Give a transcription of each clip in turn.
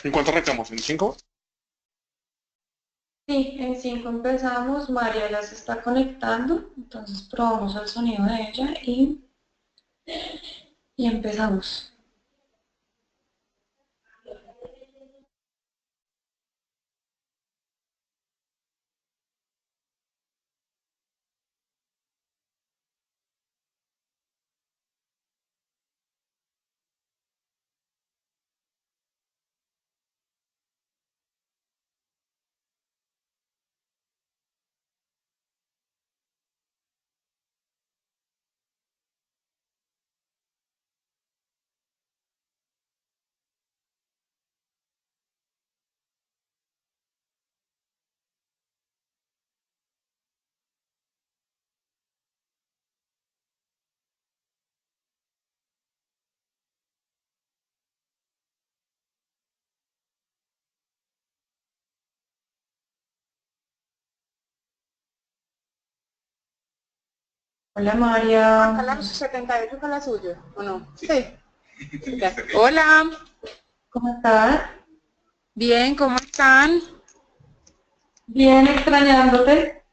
¿En cuánto arrancamos? ¿En 5? Sí, en 5 empezamos, María ya se está conectando, entonces probamos el sonido de ella y empezamos. Hola Juan María, Carlos 78 fue la suya, ¿o no? Sí. Ya. Hola, ¿cómo estás? bien, ¿cómo están? Bien, extrañándote.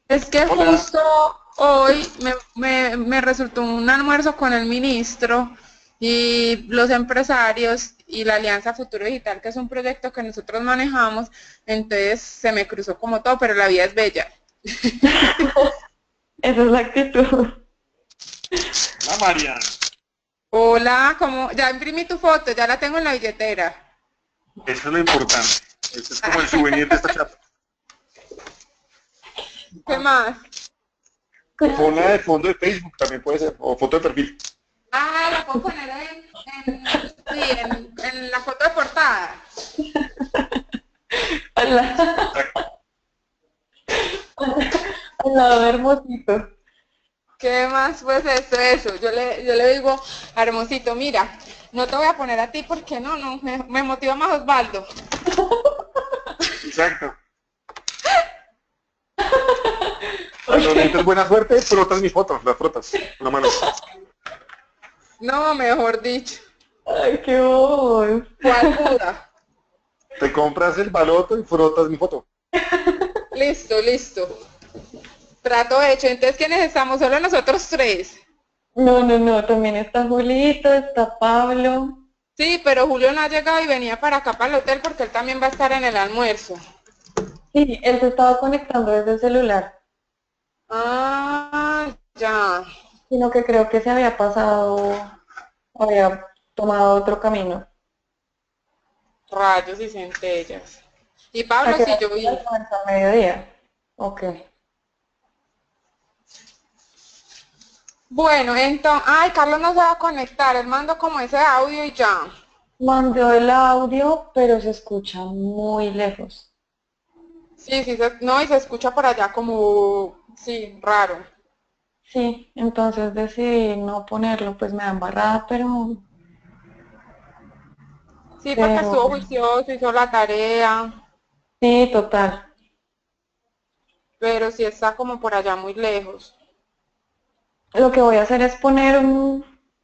Es que Hola. justo hoy me resultó un almuerzo con el ministro y los empresarios y la Alianza Futuro Digital, que es un proyecto que nosotros manejamos, entonces se me cruzó como todo, pero la vida es bella. Esa es la actitud. La Marian. Hola, ¿cómo? Ya imprimí tu foto, ya la tengo en la billetera. Eso es lo importante. Ese es como el souvenir de esta charla. ¿Qué más? O ponla de fondo de Facebook también puede ser. O foto de perfil. Ah, la puedo poner sí, en la foto de portada. Hola, Exacto. al lado de Hermosito. ¿Qué más pues eso? Yo le digo a Hermosito, mira, no te voy a poner a ti porque no, me motiva más Osvaldo. Exacto. Cuando necesitas buena suerte, frotas mi foto. Las frotas. Una mano. No, mejor dicho. Ay, qué bobo. ¿Cuál Buda? Te compras el baloto y frotas mi foto. Listo, listo. Trato hecho. Entonces, ¿quiénes estamos? Solo nosotros tres. No, no, no, también está Julito, está Pablo. Sí, pero Julio no ha llegado y venía para acá, para el hotel, porque él también va a estar en el almuerzo. Sí, él se estaba conectando desde el celular, Ah, ya. sino que creo que se había pasado, había tomado otro camino. Rayos y centellas. Y ¿A Pablo qué sí hora yo se vi. almuerza? ¿A mediodía? Ok. Bueno, entonces, ay, Carlos no se va a conectar, él mandó como ese audio y ya. Mandó el audio, pero se escucha muy lejos. Sí, sí, no, y se escucha por allá como, sí, raro. Sí, entonces decidí no ponerlo, pues me da embarrada, Sí, porque pero estuvo juicioso, hizo la tarea, sí, total. pero sí está como por allá muy lejos. Lo que voy a hacer es poner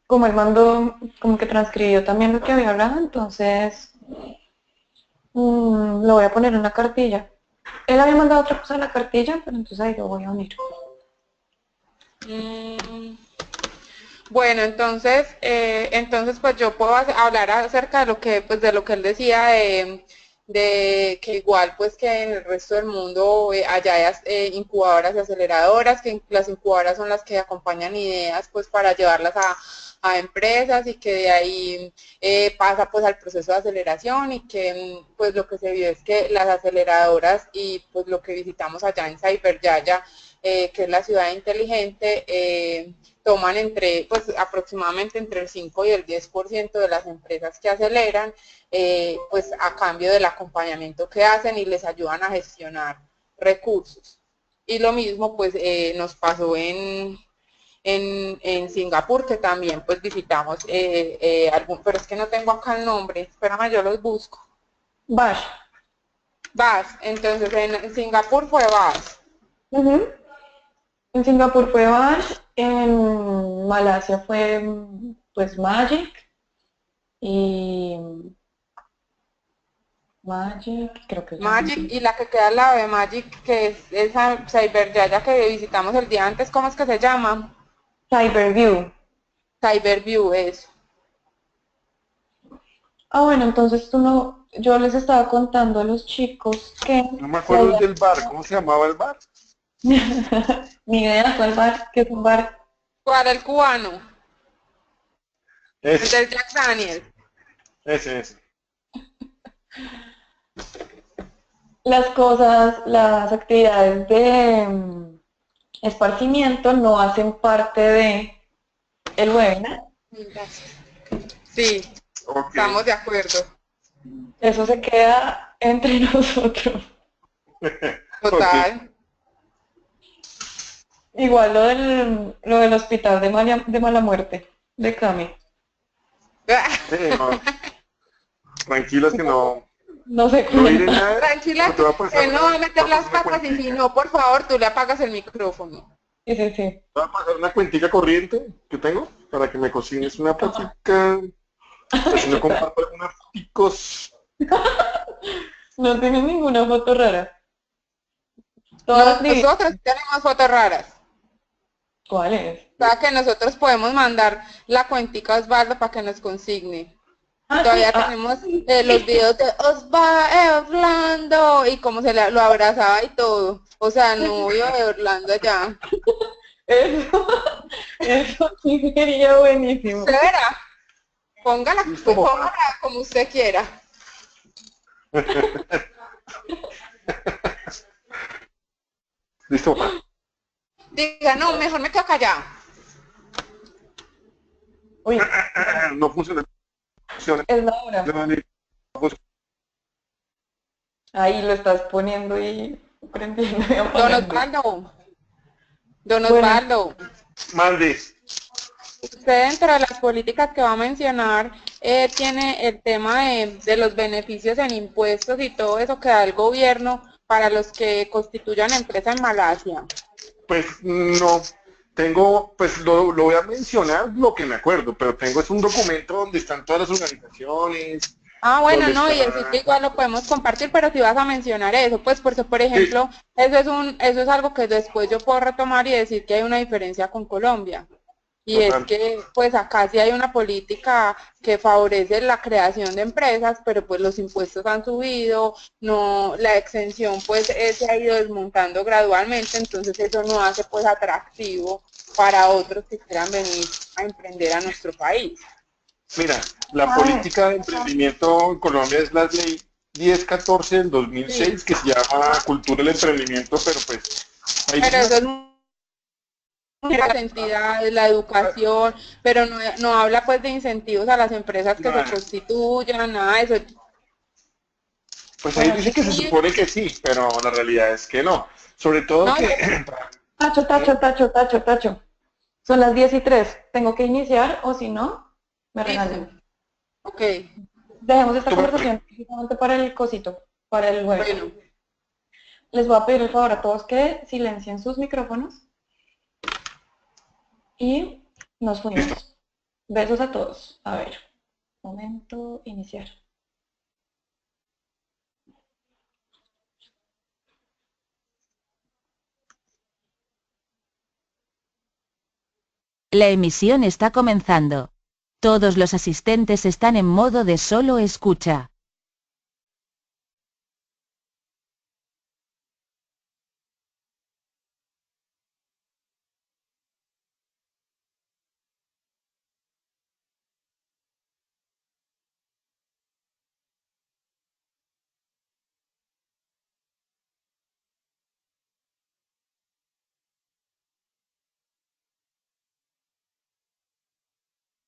como él mandó, como que transcribió también lo que había hablado, entonces lo voy a poner en una cartilla. Él había mandado otra cosa en la cartilla, pero entonces ahí lo voy a unir. Mm, bueno, entonces pues yo puedo hablar acerca de lo que, pues de lo que él decía de que igual pues que en el resto del mundo allá hay incubadoras y aceleradoras, que las incubadoras son las que acompañan ideas pues para llevarlas a empresas y que de ahí pasa pues al proceso de aceleración y que pues lo que se vio es que las aceleradoras y pues lo que visitamos allá en Cyberjaya, que es la ciudad inteligente, toman pues aproximadamente entre el 5 y el 10% de las empresas que aceleran, pues a cambio del acompañamiento que hacen y les ayudan a gestionar recursos. Y lo mismo pues nos pasó en Singapur, que también pues visitamos pero es que no tengo acá el nombre, espérame, yo los busco. Bash. VAS, entonces en Singapur fue VAS. Ujú. En Singapur fue Bash, en Malasia fue pues Magic y Magic, creo que ya. Magic y la que queda al lado de Magic, que es esa Cyberjaya que visitamos el día antes, ¿cómo es que se llama? Cyberview. Cyberview, eso. Ah, bueno, entonces tú no, yo les estaba contando a los chicos que No me se acuerdo había- del bar, ¿cómo se llamaba el bar? ni idea cuál bar, que es un bar. ¿Cuál el cubano? El Ese, del Jack Daniel. ese. Las cosas, las actividades de esparcimiento no hacen parte de el webinar. Gracias. Sí, Ok. estamos de acuerdo. Eso se queda entre nosotros. Total. Igual lo del hospital de mala muerte, de Cami. Sí, no, tranquilos que no, No sé no iré cuenta. nada. Tranquila, No te va a pasar él no va a meter las una patas y cuentica. si no, por favor, tú le apagas el micrófono. Sí, sí, sí. Te va a pasar una cuentica corriente que tengo para que me cocines una patica. Así no comparto algunas foticos. No tienes ninguna foto rara. Todas divinas. Nosotros tenemos fotos raras. ¿Cuál es? O sea que nosotros podemos mandar la cuentica a Osvaldo para que nos consigne. Ah, sí. Todavía Ah, tenemos los videos de Orlando y cómo lo abrazaba y todo. O sea, novio de Orlando allá. eso, eso sí sería buenísimo. ¿Se verá? Póngala, Listo, pues, póngala como usted quiera. Listo, papá. Diga, no, mejor me quedo callado. Uy, No funciona. es la hora. Ahí lo estás poniendo y prendiendo y Don apagando. Osvaldo. Don Bueno. Osvaldo. Mande. Usted dentro de las políticas que va a mencionar tiene el tema de los beneficios en impuestos y todo eso que da el gobierno para los que constituyan empresa en Malasia. Pues no. Tengo, pues lo voy a mencionar lo que me acuerdo, pero tengo es un documento donde están todas las organizaciones. Ah, bueno, ¿Dónde no, y está? decir que igual lo podemos compartir, pero si vas a mencionar eso, pues porque, por ejemplo, eso es algo que después yo puedo retomar y decir que hay una diferencia con Colombia. Y es Total. que, pues acá sí hay una política que favorece la creación de empresas, pero pues los impuestos han subido, no, la exención pues se ha ido desmontando gradualmente, entonces eso no hace pues atractivo para otros que quieran venir a emprender a nuestro país. Mira, la política de emprendimiento en Colombia es la ley 1014 del 2006 que se llama Cultura del Emprendimiento, pero pues ahí Pero eso es las entidades, la educación, pero no habla pues de incentivos a las empresas que se constituyan, nada de eso. pues ahí dice que se supone que sí, pero la realidad es que no. Sobre todo No, que Tacho. Son las 10:03. Tengo que iniciar o si no, me regañan. Ok, Dejemos esta conversación precisamente para el cosito, para el web. bueno. Les voy a pedir el favor a todos que silencien sus micrófonos y nos fuimos. Besos a todos. A ver, momento, iniciar. La emisión está comenzando. Todos los asistentes están en modo de solo escucha.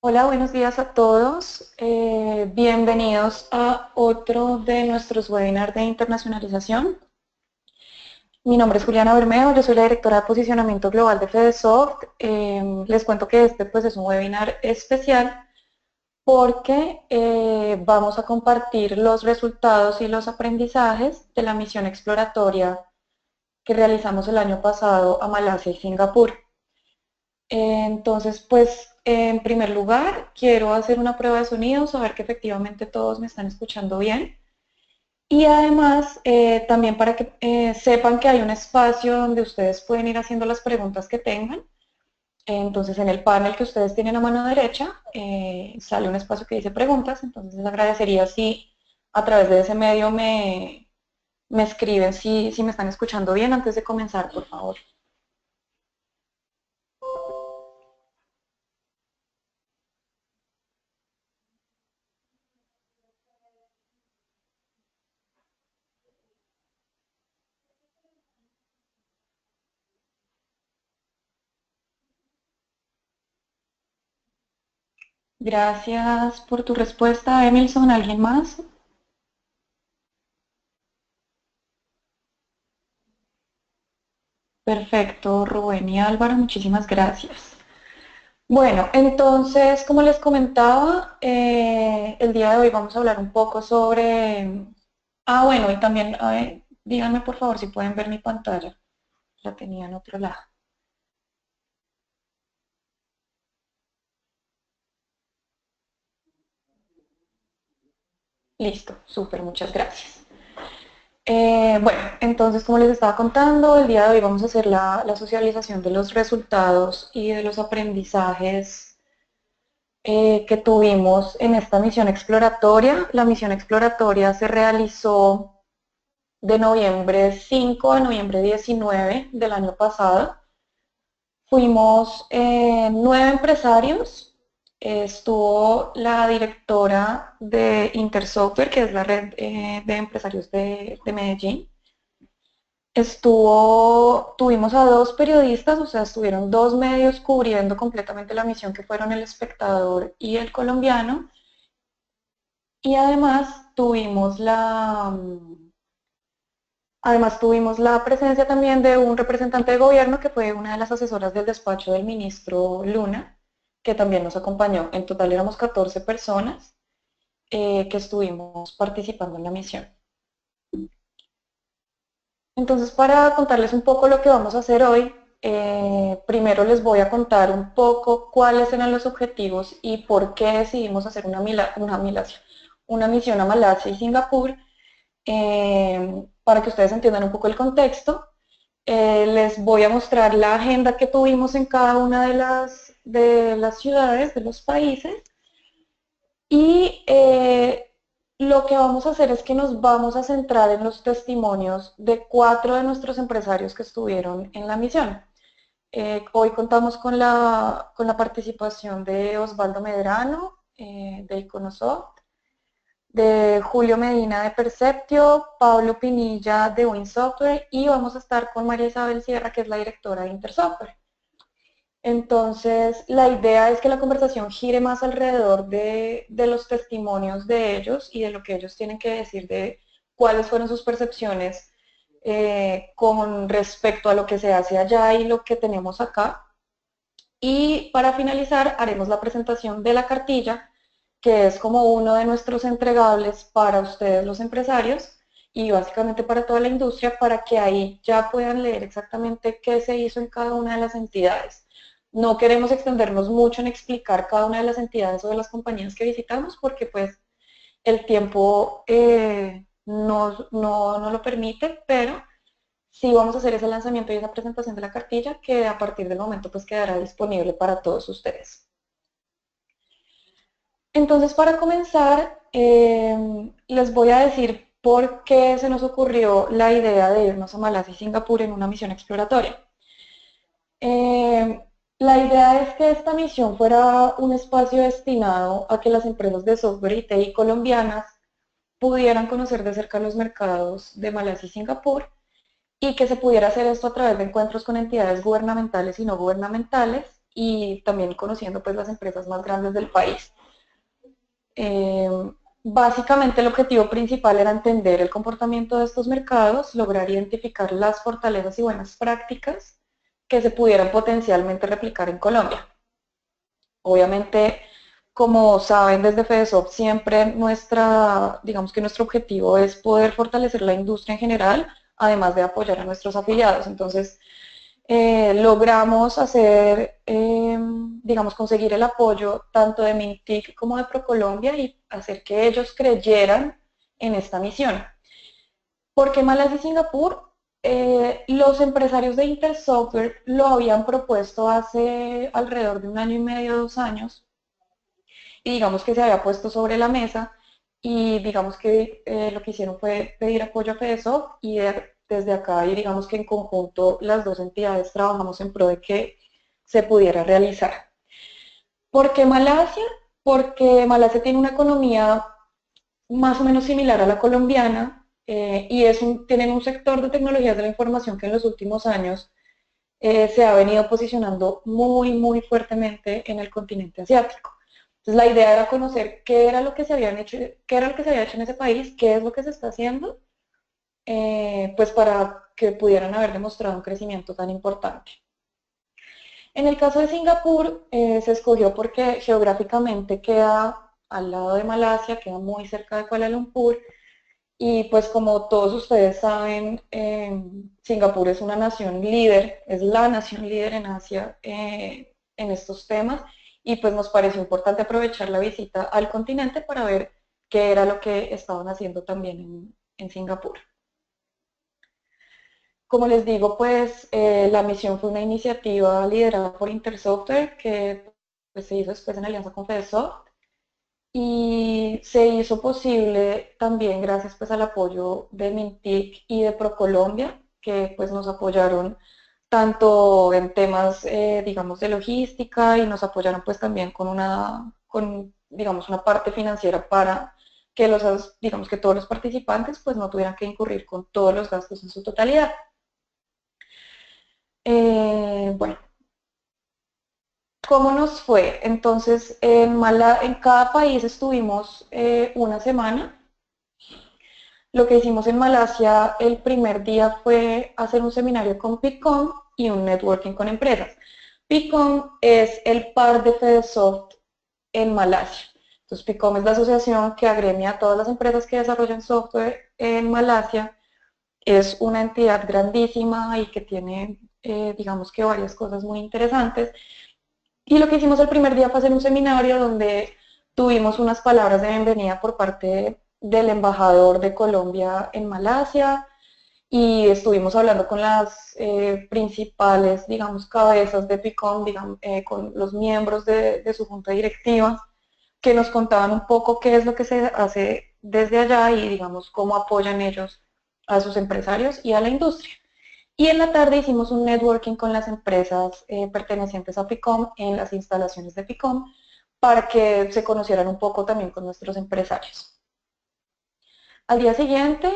Hola, buenos días a todos. Bienvenidos a otro de nuestros webinars de internacionalización. Mi nombre es Juliana Bermeo, yo soy la directora de posicionamiento global de FedeSoft. Les cuento que este pues, es un webinar especial porque vamos a compartir los resultados y los aprendizajes de la misión exploratoria que realizamos el año pasado a Malasia y Singapur. Entonces, pues en primer lugar, quiero hacer una prueba de sonido, saber que efectivamente todos me están escuchando bien. Y además, también para que sepan que hay un espacio donde ustedes pueden ir haciendo las preguntas que tengan. Entonces, en el panel que ustedes tienen a mano derecha, sale un espacio que dice preguntas. Entonces, les agradecería si a través de ese medio me escriben si me están escuchando bien antes de comenzar, por favor. Gracias por tu respuesta, Emilson. ¿Alguien más? Perfecto, Rubén y Álvaro, muchísimas gracias. Bueno, entonces, como les comentaba, el día de hoy vamos a hablar un poco sobre... Ah, bueno, y también, díganme por favor si pueden ver mi pantalla. La tenía en otro lado. Listo, súper, muchas gracias. Bueno, entonces como les estaba contando, el día de hoy vamos a hacer la socialización de los resultados y de los aprendizajes que tuvimos en esta misión exploratoria. La misión exploratoria se realizó de noviembre 5 a noviembre 19 del año pasado. Fuimos 9 empresarios, estuvo la directora de Intersoftware, que es la red de empresarios de Medellín. Tuvimos a 2 periodistas, o sea, estuvieron 2 medios cubriendo completamente la misión, que fueron El Espectador y El Colombiano. Y además tuvimos la presencia también de un representante de gobierno que fue una de las asesoras del despacho del ministro Luna, que también nos acompañó. En total éramos 14 personas que estuvimos participando en la misión. Entonces, para contarles un poco lo que vamos a hacer hoy, primero les voy a contar un poco cuáles eran los objetivos y por qué decidimos hacer una misión a Malasia y Singapur, para que ustedes entiendan un poco el contexto. Les voy a mostrar la agenda que tuvimos en cada una de las ciudades, de los países, y lo que vamos a hacer es que nos vamos a centrar en los testimonios de 4 de nuestros empresarios que estuvieron en la misión. Hoy contamos con la participación de Osvaldo Medrano, de Iconosoft, de Julio Medina de Perceptio, Pablo Pinilla de WinSoftware, y vamos a estar con María Isabel Sierra, que es la directora de Intersoftware. Entonces, la idea es que la conversación gire más alrededor de los testimonios de ellos y de lo que ellos tienen que decir de cuáles fueron sus percepciones con respecto a lo que se hace allá y lo que tenemos acá. Y para finalizar, haremos la presentación de la cartilla, que es como uno de nuestros entregables para ustedes los empresarios y básicamente para toda la industria, para que ahí ya puedan leer exactamente qué se hizo en cada una de las entidades. No queremos extendernos mucho en explicar cada una de las entidades o de las compañías que visitamos, porque pues el tiempo no lo permite, pero sí vamos a hacer ese lanzamiento y esa presentación de la cartilla, que a partir del momento pues quedará disponible para todos ustedes. Entonces, para comenzar, les voy a decir por qué se nos ocurrió la idea de irnos a Malasia y Singapur en una misión exploratoria. La idea es que esta misión fuera un espacio destinado a que las empresas de software y TI colombianas pudieran conocer de cerca los mercados de Malasia y Singapur, y que se pudiera hacer esto a través de encuentros con entidades gubernamentales y no gubernamentales, y también conociendo pues las empresas más grandes del país. Básicamente el objetivo principal era entender el comportamiento de estos mercados, lograr identificar las fortalezas y buenas prácticas que se pudieran potencialmente replicar en Colombia. Obviamente, como saben desde FedeSoft, siempre digamos que nuestro objetivo es poder fortalecer la industria en general, además de apoyar a nuestros afiliados. Entonces, logramos hacer, digamos, conseguir el apoyo tanto de Mintic como de ProColombia y hacer que ellos creyeran en esta misión. ¿Por qué Malasia y Singapur? Los empresarios de Intel Software lo habían propuesto hace alrededor de 1 año y medio, 2 años, y digamos que se había puesto sobre la mesa, y digamos que lo que hicieron fue pedir apoyo a FEDESOFT, y desde acá, y digamos que en conjunto las dos entidades trabajamos en pro de que se pudiera realizar. ¿Por qué Malasia? Porque Malasia tiene una economía más o menos similar a la colombiana, y tienen un sector de tecnologías de la información que en los últimos años se ha venido posicionando muy, muy fuertemente en el continente asiático. Entonces la idea era conocer qué era lo que se había hecho en ese país, qué es lo que se está haciendo, pues para que pudieran haber demostrado un crecimiento tan importante. En el caso de Singapur, se escogió porque geográficamente queda al lado de Malasia, queda muy cerca de Kuala Lumpur, y pues como todos ustedes saben, Singapur es una nación líder, es la nación líder en Asia en estos temas, y pues nos pareció importante aprovechar la visita al continente para ver qué era lo que estaban haciendo también en Singapur. Como les digo, pues la misión fue una iniciativa liderada por Intersoftware que pues, se hizo después en alianza con FEDESOFT, y se hizo posible también gracias pues al apoyo de Mintic y de ProColombia, que pues nos apoyaron tanto en temas digamos de logística, y nos apoyaron pues también con digamos una parte financiera para que digamos que todos los participantes pues no tuvieran que incurrir con todos los gastos en su totalidad. Bueno, ¿cómo nos fue? Entonces, en cada país estuvimos una semana. Lo que hicimos en Malasia el primer día fue hacer un seminario con PICOM y un networking con empresas. PICOM es el par de FEDESOFT en Malasia. Entonces, PICOM es la asociación que agremia a todas las empresas que desarrollan software en Malasia. Es una entidad grandísima y que tiene, digamos que varias cosas muy interesantes. Y lo que hicimos el primer día fue hacer un seminario donde tuvimos unas palabras de bienvenida por parte del embajador de Colombia en Malasia, y estuvimos hablando con las principales, digamos, cabezas de PICOM, digamos, con los miembros de su junta directiva, que nos contaban un poco qué es lo que se hace desde allá y, digamos, cómo apoyan ellos a sus empresarios y a la industria. Y en la tarde hicimos un networking con las empresas pertenecientes a PICOM en las instalaciones de PICOM para que se conocieran un poco también con nuestros empresarios. Al día siguiente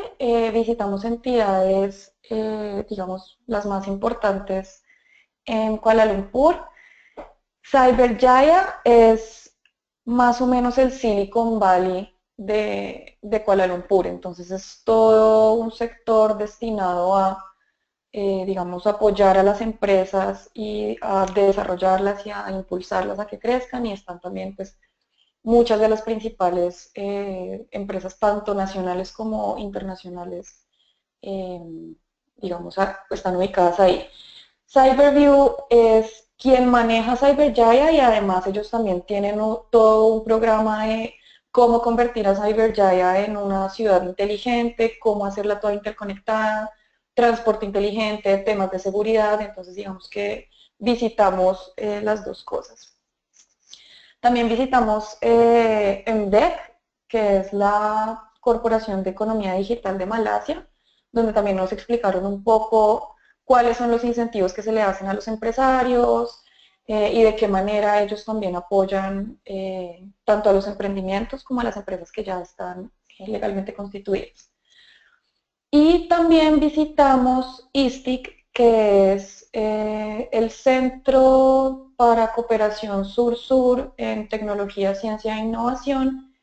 visitamos entidades, digamos, las más importantes en Kuala Lumpur. Cyberjaya es más o menos el Silicon Valley de Kuala Lumpur, entonces es todo un sector destinado a digamos, apoyar a las empresas y a desarrollarlas y a impulsarlas a que crezcan, y están también pues muchas de las principales empresas, tanto nacionales como internacionales, eh, digamos, están ubicadas ahí. Cyberview es quien maneja Cyberjaya, y además ellos también tienen todo un programa de cómo convertir a Cyberjaya en una ciudad inteligente, cómo hacerla toda interconectada, transporte inteligente, temas de seguridad. Entonces digamos que visitamos las dos cosas. También visitamos MDEC, que es la Corporación de Economía Digital de Malasia, donde también nos explicaron un poco cuáles son los incentivos que se le hacen a los empresarios y de qué manera ellos también apoyan tanto a los emprendimientos como a las empresas que ya están legalmente constituidas. Y también visitamos ISTIC, que es el Centro para Cooperación Sur-Sur en Tecnología, Ciencia e Innovación,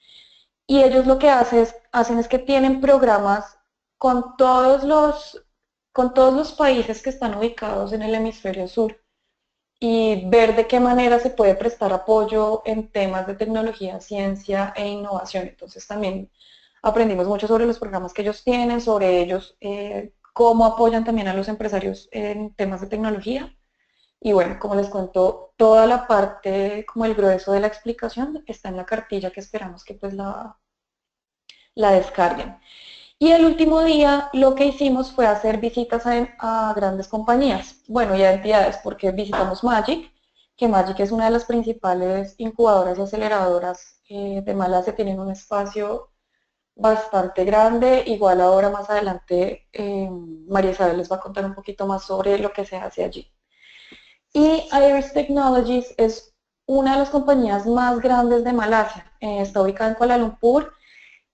y ellos lo que hacen es que tienen programas con todos los países que están ubicados en el hemisferio sur, y ver de qué manera se puede prestar apoyo en temas de tecnología, ciencia e innovación. Entonces también aprendimos mucho sobre los programas que ellos tienen, sobre ellos cómo apoyan también a los empresarios en temas de tecnología. Y bueno, como les cuento, toda la parte, como el grueso de la explicación, está en la cartilla que esperamos que pues la descarguen. Y el último día lo que hicimos fue hacer visitas a grandes compañías, bueno, y a entidades, porque visitamos Magic, que Magic es una de las principales incubadoras y aceleradoras de Malasia, tienen un espacio bastante grande, igual ahora más adelante María Isabel les va a contar un poquito más sobre lo que se hace allí. Y Iris Technologies es una de las compañías más grandes de Malasia, está ubicada en Kuala Lumpur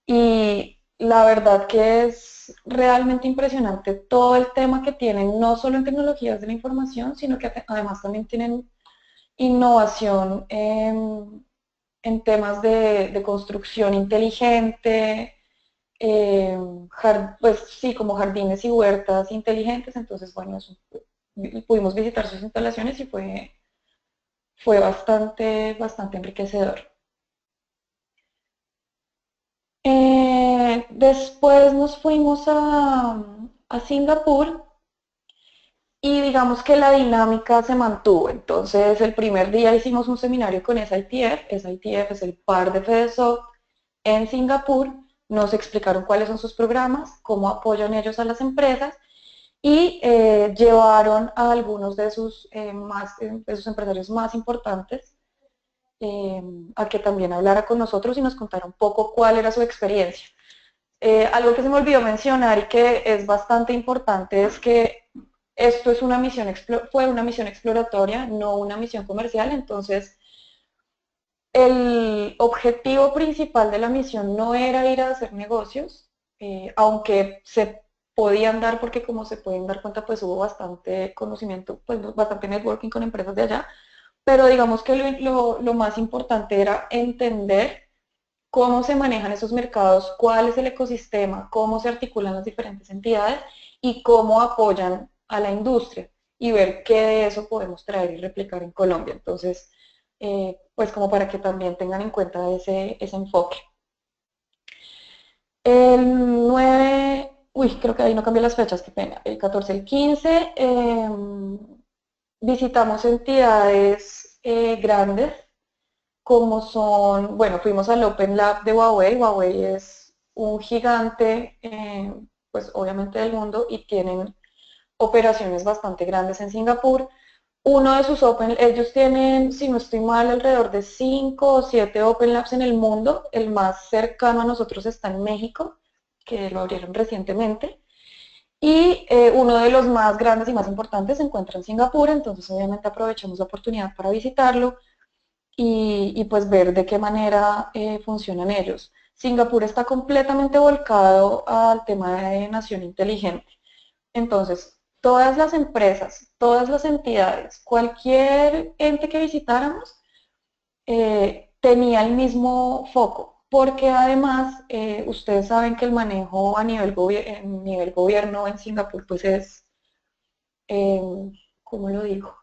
y la verdad que es realmente impresionante todo el tema que tienen, no solo en tecnologías de la información, sino que además también tienen innovación en temas de construcción inteligente, pues sí, como jardines y huertas inteligentes, entonces bueno, pudimos visitar sus instalaciones y fue bastante enriquecedor. Después nos fuimos a Singapur y digamos que la dinámica se mantuvo. Entonces el primer día hicimos un seminario con SITF, SITF es el par de FEDESOC en Singapur, nos explicaron cuáles son sus programas, cómo apoyan ellos a las empresas y llevaron a algunos de sus empresarios más importantes a que también hablara con nosotros y nos contara un poco cuál era su experiencia. Algo que se me olvidó mencionar y que es bastante importante es que esto es fue una misión exploratoria, no una misión comercial, entonces el objetivo principal de la misión no era ir a hacer negocios, aunque se podían dar porque como se pueden dar cuenta pues hubo bastante conocimiento, pues bastante networking con empresas de allá, pero digamos que lo más importante era entender cómo se manejan esos mercados, cuál es el ecosistema, cómo se articulan las diferentes entidades y cómo apoyan a la industria y ver qué de eso podemos traer y replicar en Colombia. Entonces, pues como para que también tengan en cuenta ese enfoque. El 9, creo que ahí no cambié las fechas, qué pena, el 14, el 15, visitamos entidades grandes, como son, bueno, fuimos al Open Lab de Huawei. Huawei es un gigante, pues obviamente del mundo, y tienen operaciones bastante grandes en Singapur. Uno de sus ellos tienen, si no estoy mal, alrededor de 5 o 7 Open Labs en el mundo. El más cercano a nosotros está en México, que lo abrieron recientemente. Y uno de los más grandes y más importantes se encuentra en Singapur, entonces obviamente aprovechamos la oportunidad para visitarlo y pues ver de qué manera funcionan ellos. Singapur está completamente volcado al tema de nación inteligente. Entonces, todas las empresas, todas las entidades, cualquier ente que visitáramos tenía el mismo foco, porque además ustedes saben que el manejo a nivel gobierno en Singapur pues es, ¿cómo lo digo?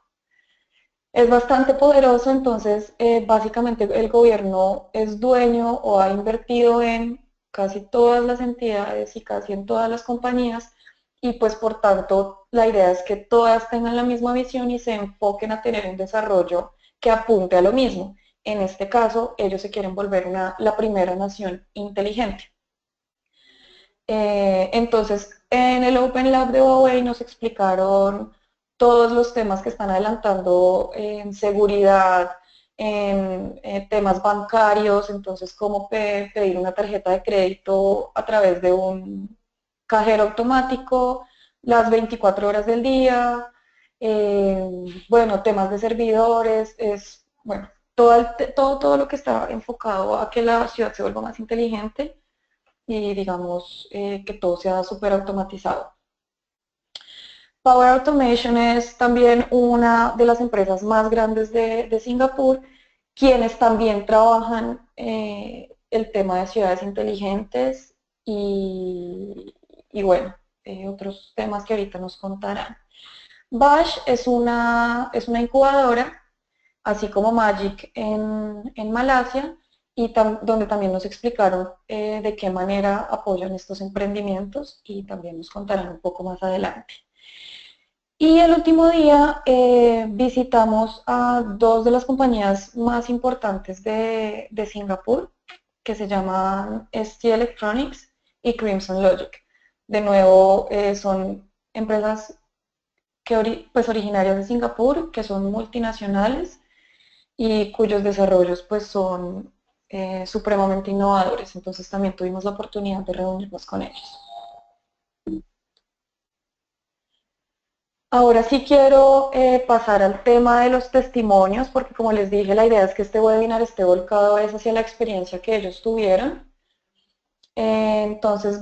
Es bastante poderoso, entonces básicamente el gobierno es dueño o ha invertido en casi todas las entidades y casi en todas las compañías y pues por tanto la idea es que todas tengan la misma visión y se enfoquen a tener un desarrollo que apunte a lo mismo. En este caso, ellos se quieren volver la primera nación inteligente. Entonces, en el Open Lab de Huawei nos explicaron todos los temas que están adelantando en seguridad, en temas bancarios, entonces cómo pedir una tarjeta de crédito a través de un cajero automático las 24 horas del día, bueno, temas de servidores, bueno, todo lo que está enfocado a que la ciudad se vuelva más inteligente y digamos que todo sea súper automatizado. Power Automation es también una de las empresas más grandes de Singapur, quienes también trabajan el tema de ciudades inteligentes y bueno, otros temas que ahorita nos contarán. Bash es una incubadora, así como Magic en Malasia, y donde también nos explicaron de qué manera apoyan estos emprendimientos y también nos contarán un poco más adelante. Y el último día visitamos a dos de las compañías más importantes de Singapur, que se llaman ST Electronics y Crimson Logic. De nuevo, son empresas pues, originarias de Singapur, que son multinacionales y cuyos desarrollos pues, son supremamente innovadores. Entonces también tuvimos la oportunidad de reunirnos con ellos. Ahora sí quiero pasar al tema de los testimonios, porque como les dije, la idea es que este webinar esté volcado hacia la experiencia que ellos tuvieron. Entonces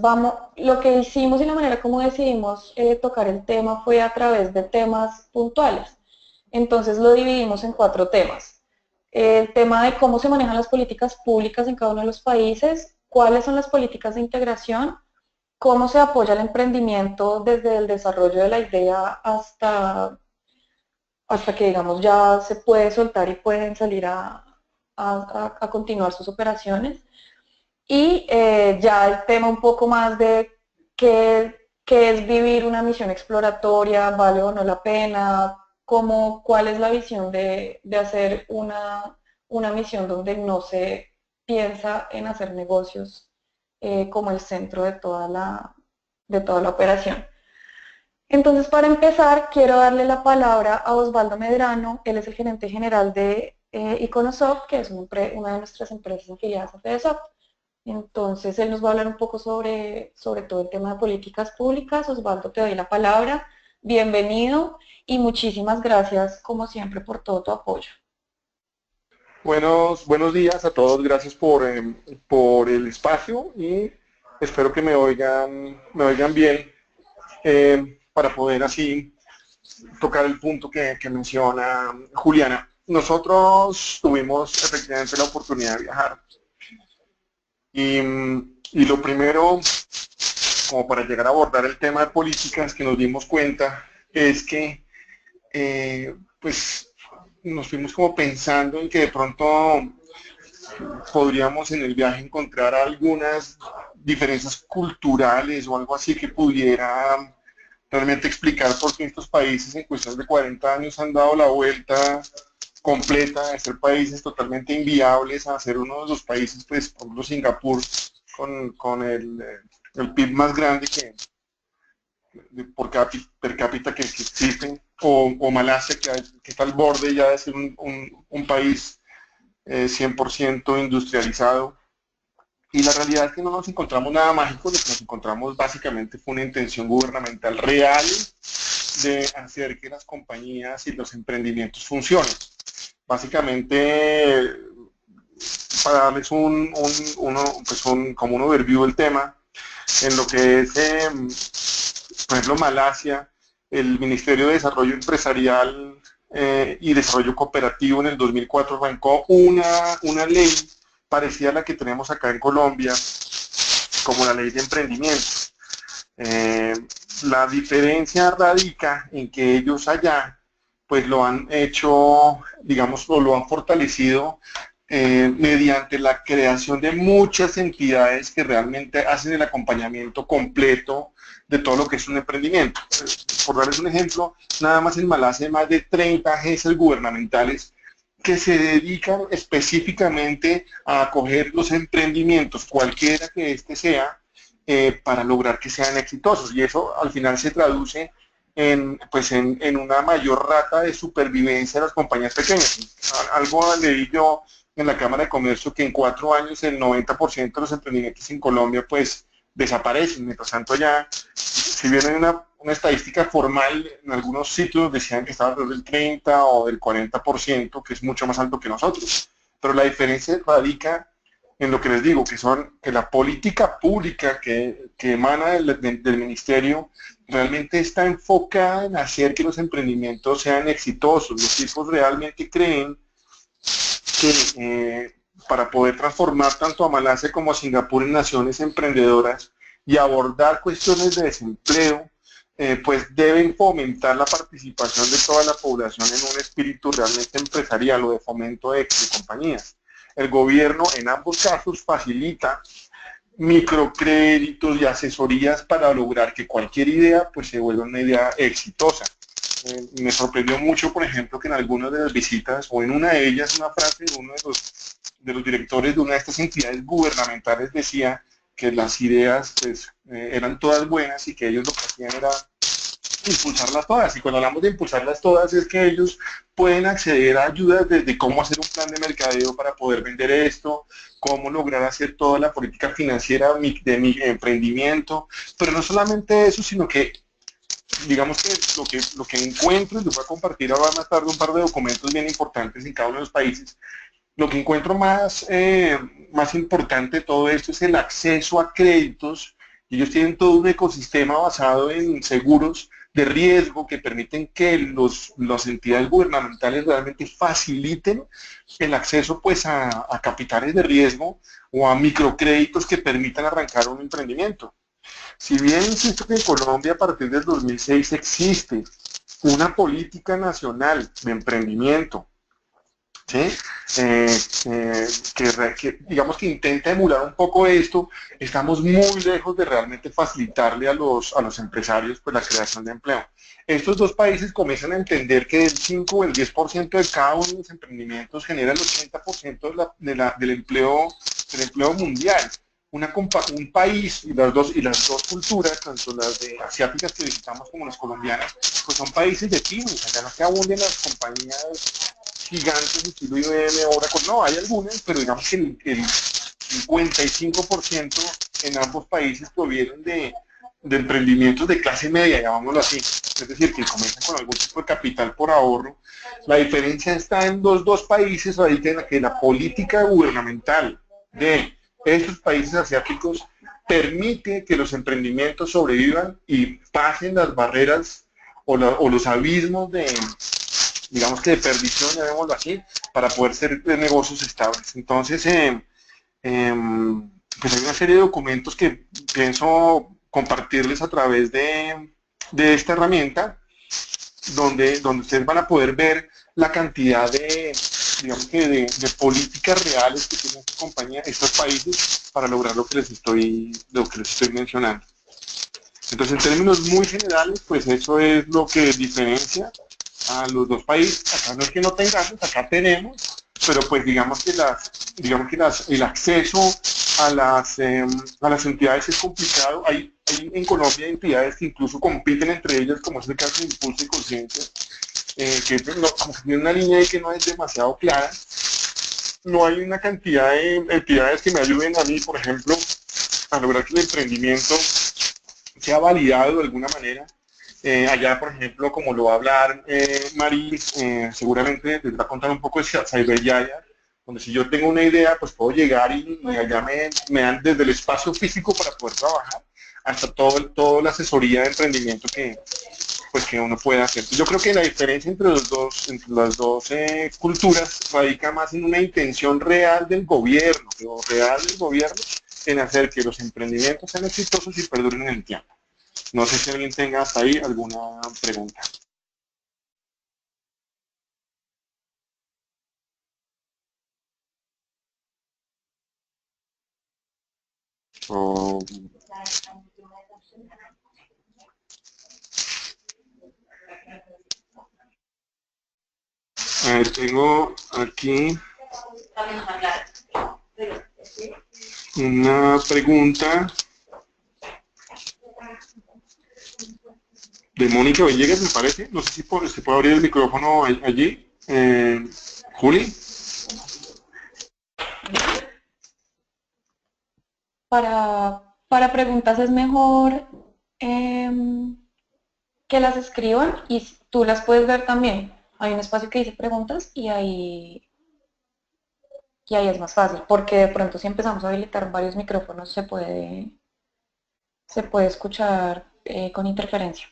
lo que hicimos y la manera como decidimos tocar el tema fue a través de temas puntuales. Entonces lo dividimos en 4 temas. El tema de cómo se manejan las políticas públicas en cada uno de los países, cuáles son las políticas de integración, cómo se apoya el emprendimiento desde el desarrollo de la idea hasta que, digamos, ya se puede soltar y pueden salir a continuar sus operaciones. Y ya el tema un poco más de qué es vivir una misión exploratoria, vale o no la pena, cuál es la visión de hacer una misión donde no se piensa en hacer negocios como el centro de toda la operación. Entonces, para empezar, quiero darle la palabra a Osvaldo Medrano. Él es el gerente general de Iconosoft, que es una de nuestras empresas afiliadas a FedeSoft. Entonces, él nos va a hablar un poco sobre todo el tema de políticas públicas. Osvaldo, te doy la palabra. Bienvenido y muchísimas gracias, como siempre, por todo tu apoyo. Buenos días a todos, gracias por el espacio y espero que me oigan bien para poder así tocar el punto que menciona Juliana. Nosotros tuvimos efectivamente la oportunidad de viajar y lo primero, como para llegar a abordar el tema de políticas, que nos dimos cuenta es que pues nos fuimos como pensando en que de pronto podríamos en el viaje encontrar algunas diferencias culturales o algo así que pudiera realmente explicar por qué estos países en cuestión de 40 años han dado la vuelta completa de ser países totalmente inviables a ser uno de los países, pues, por ejemplo, Singapur, con el PIB más grande per cápita que existen, o Malasia, que está al borde ya de ser un país 100% industrializado. Y la realidad es que no nos encontramos nada mágico, lo que nos encontramos básicamente fue una intención gubernamental real de hacer que las compañías y los emprendimientos funcionen. Básicamente, para darles como un overview del tema, en lo que es, por ejemplo, Malasia, el Ministerio de Desarrollo Empresarial y Desarrollo Cooperativo en el 2004 arrancó una ley parecida a la que tenemos acá en Colombia, como la ley de emprendimiento. La diferencia radica en que ellos allá pues lo han hecho, digamos, o lo han fortalecido mediante la creación de muchas entidades que realmente hacen el acompañamiento completo de todo lo que es un emprendimiento. Por darles un ejemplo, nada más en Malasia hay más de 30 agencias gubernamentales que se dedican específicamente a acoger los emprendimientos, cualquiera que este sea, para lograr que sean exitosos. Y eso al final se traduce en una mayor rata de supervivencia de las compañías pequeñas. Algo leí yo en la Cámara de Comercio que en 4 años el 90% de los emprendimientos en Colombia pues desaparecen. Mientras tanto ya, si bien hay una estadística formal, en algunos sitios decían que estaba alrededor del 30 o del 40%, que es mucho más alto que nosotros. Pero la diferencia radica en lo que les digo, que la política pública que emana del ministerio realmente está enfocada en hacer que los emprendimientos sean exitosos. Los tipos realmente creen que para poder transformar tanto a Malasia como a Singapur en naciones emprendedoras y abordar cuestiones de desempleo, pues deben fomentar la participación de toda la población en un espíritu realmente empresarial o de fomento de compañías. el gobierno en ambos casos facilita microcréditos y asesorías para lograr que cualquier idea pues se vuelva una idea exitosa. Me sorprendió mucho, por ejemplo, que en algunas de las visitas, o en una de ellas, una frase de uno de los directores de una de estas entidades gubernamentales decía que las ideas pues, eran todas buenas y que ellos lo que hacían era impulsarlas todas. Y cuando hablamos de impulsarlas todas es que ellos pueden acceder a ayudas desde cómo hacer un plan de mercadeo para poder vender esto, cómo lograr hacer toda la política financiera de mi emprendimiento, pero no solamente eso, sino que digamos que lo que encuentro, y les voy a compartir ahora más tarde un par de documentos bien importantes en cada uno de los países, lo que encuentro más importante de todo esto es el acceso a créditos. Ellos tienen todo un ecosistema basado en seguros de riesgo que permiten que las entidades gubernamentales realmente faciliten el acceso pues, a capitales de riesgo o a microcréditos que permitan arrancar un emprendimiento. Si bien insisto que en Colombia a partir del 2006 existe una política nacional de emprendimiento, ¿sí? Que digamos que intenta emular un poco esto, estamos muy lejos de realmente facilitarle a los empresarios pues, la creación de empleo. Estos dos países comienzan a entender que el 5 o el 10% de cada uno de los emprendimientos genera el 80% del empleo mundial. Un país y las dos culturas, tanto las de asiáticas que visitamos como las colombianas, pues son países de pymes, allá no se abunden las compañías gigantes estilo IBM, Oracle, no, hay algunas, pero digamos que el 55% en ambos países provienen de emprendimientos de clase media, llamámoslo así, es decir, que comienzan con algún tipo de capital por ahorro. La diferencia está en los dos países, radica en que la política gubernamental de estos países asiáticos permite que los emprendimientos sobrevivan y pasen las barreras o los abismos de, digamos que de perdición, llamémoslo así, para poder ser negocios estables. Entonces, pues hay una serie de documentos que pienso compartirles a través de esta herramienta, donde ustedes van a poder ver la cantidad de, digamos que de políticas reales que tienen esta compañía, estos países, para lograr lo que les estoy mencionando. Entonces, en términos muy generales, pues eso es lo que diferencia a los dos países. Acá no es que no tengamos, acá tenemos, pero pues digamos que el acceso a las entidades es complicado. Hay en Colombia entidades que incluso compiten entre ellas, como es el caso de Impulso y Conciencia, que como que tiene una línea ahí que no es demasiado clara. No hay una cantidad de entidades que me ayuden a mí, por ejemplo, a lograr que el emprendimiento sea validado de alguna manera. Allá, por ejemplo, como lo va a hablar Maris, seguramente les va a contar un poco de Cyberjaya, donde si yo tengo una idea, pues puedo llegar y allá me dan desde el espacio físico para poder trabajar, hasta toda la asesoría de emprendimiento que uno puede hacer. Yo creo que la diferencia entre las dos culturas radica más en una intención real del gobierno, en hacer que los emprendimientos sean exitosos y perduren en el tiempo. No sé si alguien tenga hasta ahí alguna pregunta. A ver, tengo aquí una pregunta de Mónica Villegas, me parece. No sé si se puede abrir el micrófono allí. Juli. Para preguntas es mejor que las escriban y tú las puedes ver también. Hay un espacio que dice preguntas y ahí es más fácil, porque de pronto si empezamos a habilitar varios micrófonos se puede escuchar con interferencia.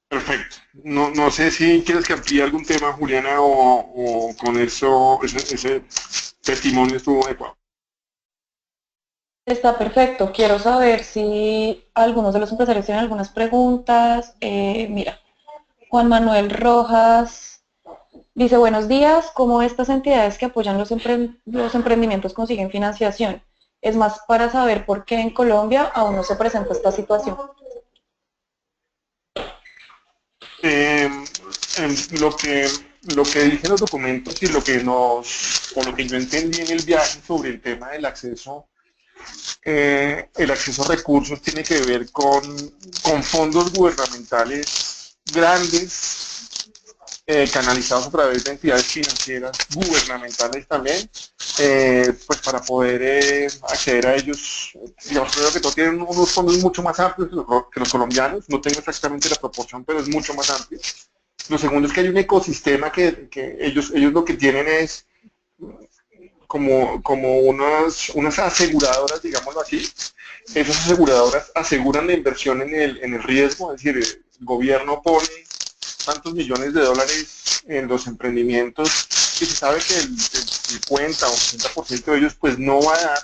Perfecto. No sé si quieres que amplíe algún tema, Juliana, o con eso ese testimonio estuvo adecuado. Está perfecto. Quiero saber si algunos de los empresarios tienen algunas preguntas. Mira, Juan Manuel Rojas dice, buenos días, ¿cómo estas entidades que apoyan los emprendimientos consiguen financiación? Es más para saber por qué en Colombia aún no se presenta esta situación. Lo que dicen los documentos y lo que o lo que yo entendí en el viaje sobre el tema del acceso, el acceso a recursos tiene que ver con fondos gubernamentales grandes, canalizados a través de entidades financieras gubernamentales también, pues para poder acceder a ellos. Digamos, creo que todos tienen unos fondos mucho más amplios que los colombianos, no tengo exactamente la proporción, pero es mucho más amplio. Lo segundo es que hay un ecosistema que ellos lo que tienen es como unas aseguradoras, digámoslo así. Esas aseguradoras aseguran la inversión en el riesgo, es decir, el gobierno pone tantos millones de dólares en los emprendimientos y se sabe que el 50 o 60% de ellos pues no va a dar,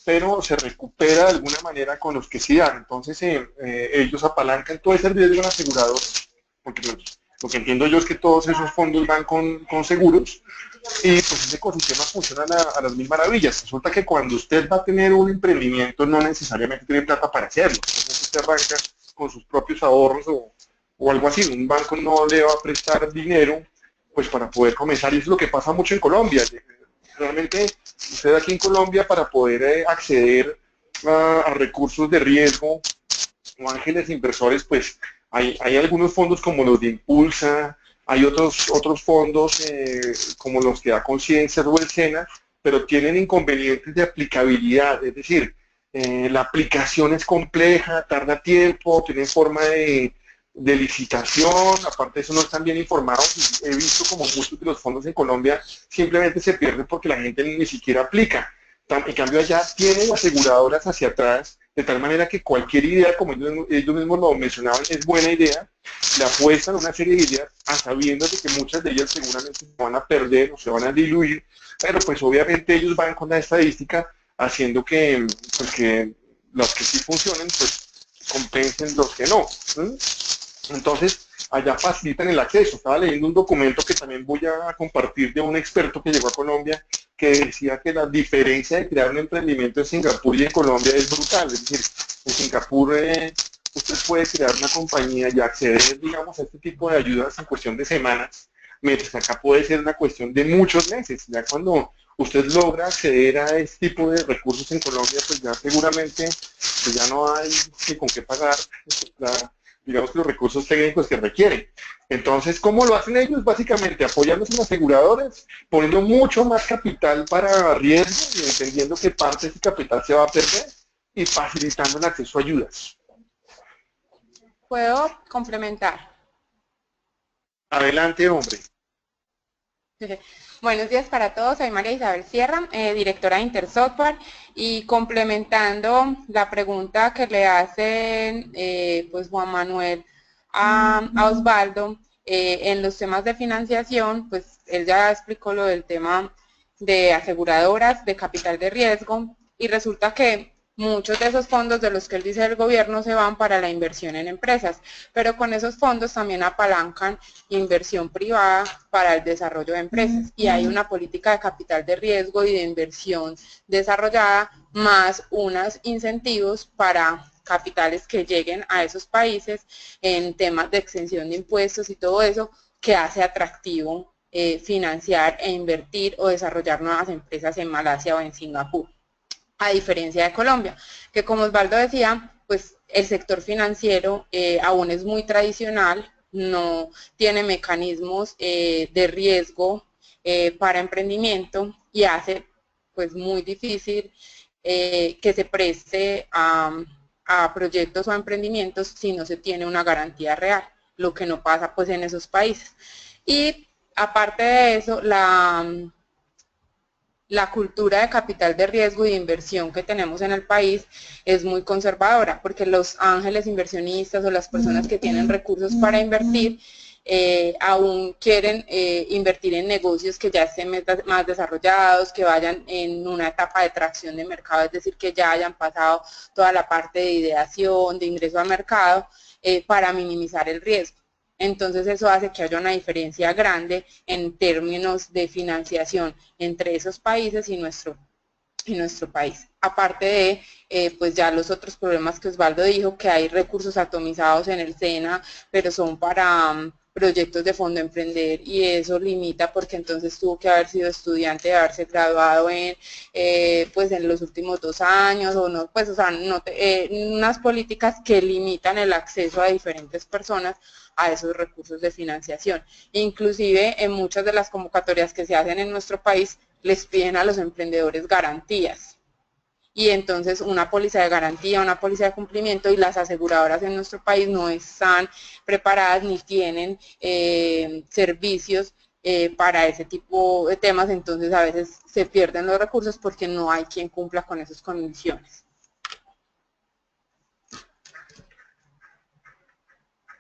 pero se recupera de alguna manera con los que sí dan. Entonces ellos apalancan todo ese riesgo en aseguradoras, porque lo que entiendo yo es que todos esos fondos van con seguros y pues ese ecosistema funciona a las mil maravillas. Resulta que cuando usted va a tener un emprendimiento no necesariamente tiene plata para hacerlo. Entonces usted arranca con sus propios ahorros o algo así. Un banco no le va a prestar dinero pues para poder comenzar y eso es lo que pasa mucho en Colombia. Realmente usted aquí en Colombia para poder acceder a recursos de riesgo o ángeles inversores pues hay algunos fondos como los de Impulsa, hay otros fondos como los que da Conciencia o el SENA, pero tienen inconvenientes de aplicabilidad, es decir, la aplicación es compleja, tarda tiempo, tienen forma de licitación, aparte de eso no están bien informados, he visto como muchos de los fondos en Colombia simplemente se pierden porque la gente ni siquiera aplica. En cambio allá tienen aseguradoras hacia atrás, de tal manera que cualquier idea, como ellos mismos lo mencionaban, es buena idea, le apuestan una serie de ideas a sabiendas de que muchas de ellas seguramente se van a perder o se van a diluir, pero pues obviamente ellos van con la estadística haciendo que, pues que los que sí funcionen, pues compensen los que no. Entonces, allá facilitan el acceso. Estaba leyendo un documento que también voy a compartir de un experto que llegó a Colombia que decía que la diferencia de crear un emprendimiento en Singapur y en Colombia es brutal. Es decir, en Singapur usted puede crear una compañía y acceder, digamos, a este tipo de ayudas en cuestión de semanas, mientras que acá puede ser una cuestión de muchos meses. Ya cuando usted logra acceder a este tipo de recursos en Colombia, pues ya seguramente pues ya no hay ni con qué pagar digamos, los recursos técnicos que requieren. Entonces, ¿cómo lo hacen ellos? Básicamente apoyándose en aseguradoras, poniendo mucho más capital para riesgo y entendiendo que parte de ese capital se va a perder y facilitando el acceso a ayudas. ¿Puedo complementar? Adelante, hombre. Buenos días para todos, soy María Isabel Sierra, directora de Intersoftware, y complementando la pregunta que le hacen pues Juan Manuel a Osvaldo, en los temas de financiación, pues él ya explicó lo del tema de aseguradoras, de capital de riesgo, y resulta que muchos de esos fondos de los que él dice el gobierno se van para la inversión en empresas, pero con esos fondos también apalancan inversión privada para el desarrollo de empresas y hay una política de capital de riesgo y de inversión desarrollada más unos incentivos para capitales que lleguen a esos países en temas de exención de impuestos y todo eso que hace atractivo financiar e invertir o desarrollar nuevas empresas en Malasia o en Singapur. A diferencia de Colombia, que como Osvaldo decía, pues el sector financiero aún es muy tradicional, no tiene mecanismos de riesgo para emprendimiento y hace pues muy difícil que se preste a proyectos o a emprendimientos si no se tiene una garantía real, lo que no pasa pues en esos países. Y aparte de eso, la cultura de capital de riesgo y de inversión que tenemos en el país es muy conservadora, porque los ángeles inversionistas o las personas que tienen recursos para invertir aún quieren invertir en negocios que ya estén más desarrollados, que vayan en una etapa de tracción de mercado, es decir, que ya hayan pasado toda la parte de ideación, de ingreso al mercado, para minimizar el riesgo. Entonces eso hace que haya una diferencia grande en términos de financiación entre esos países y nuestro país. Aparte de, pues ya los otros problemas que Osvaldo dijo, que hay recursos atomizados en el SENA, pero son para proyectos de Fondo Emprender, y eso limita porque entonces tuvo que haber sido estudiante, de haberse graduado pues en los últimos 2 años, o no, pues o sea, unas políticas que limitan el acceso a diferentes personas a esos recursos de financiación. Inclusive en muchas de las convocatorias que se hacen en nuestro país les piden a los emprendedores garantías, y entonces una póliza de garantía, una póliza de cumplimiento, y las aseguradoras en nuestro país no están preparadas ni tienen servicios para ese tipo de temas, entonces a veces se pierden los recursos porque no hay quien cumpla con esas condiciones.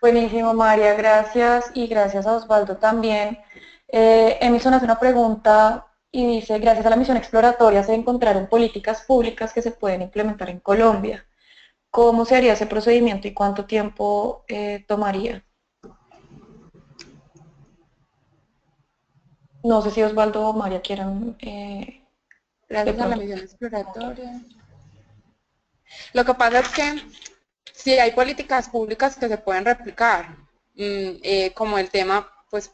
Buenísimo, María, gracias, y gracias a Osvaldo también. Emerson hace una pregunta y dice: gracias a la misión exploratoria se encontraron políticas públicas que se pueden implementar en Colombia. ¿Cómo se haría ese procedimiento y cuánto tiempo tomaría? No sé si Osvaldo o María quieran... gracias a la misión exploratoria. Lo que pasa es que sí hay políticas públicas que se pueden replicar, como el tema, pues,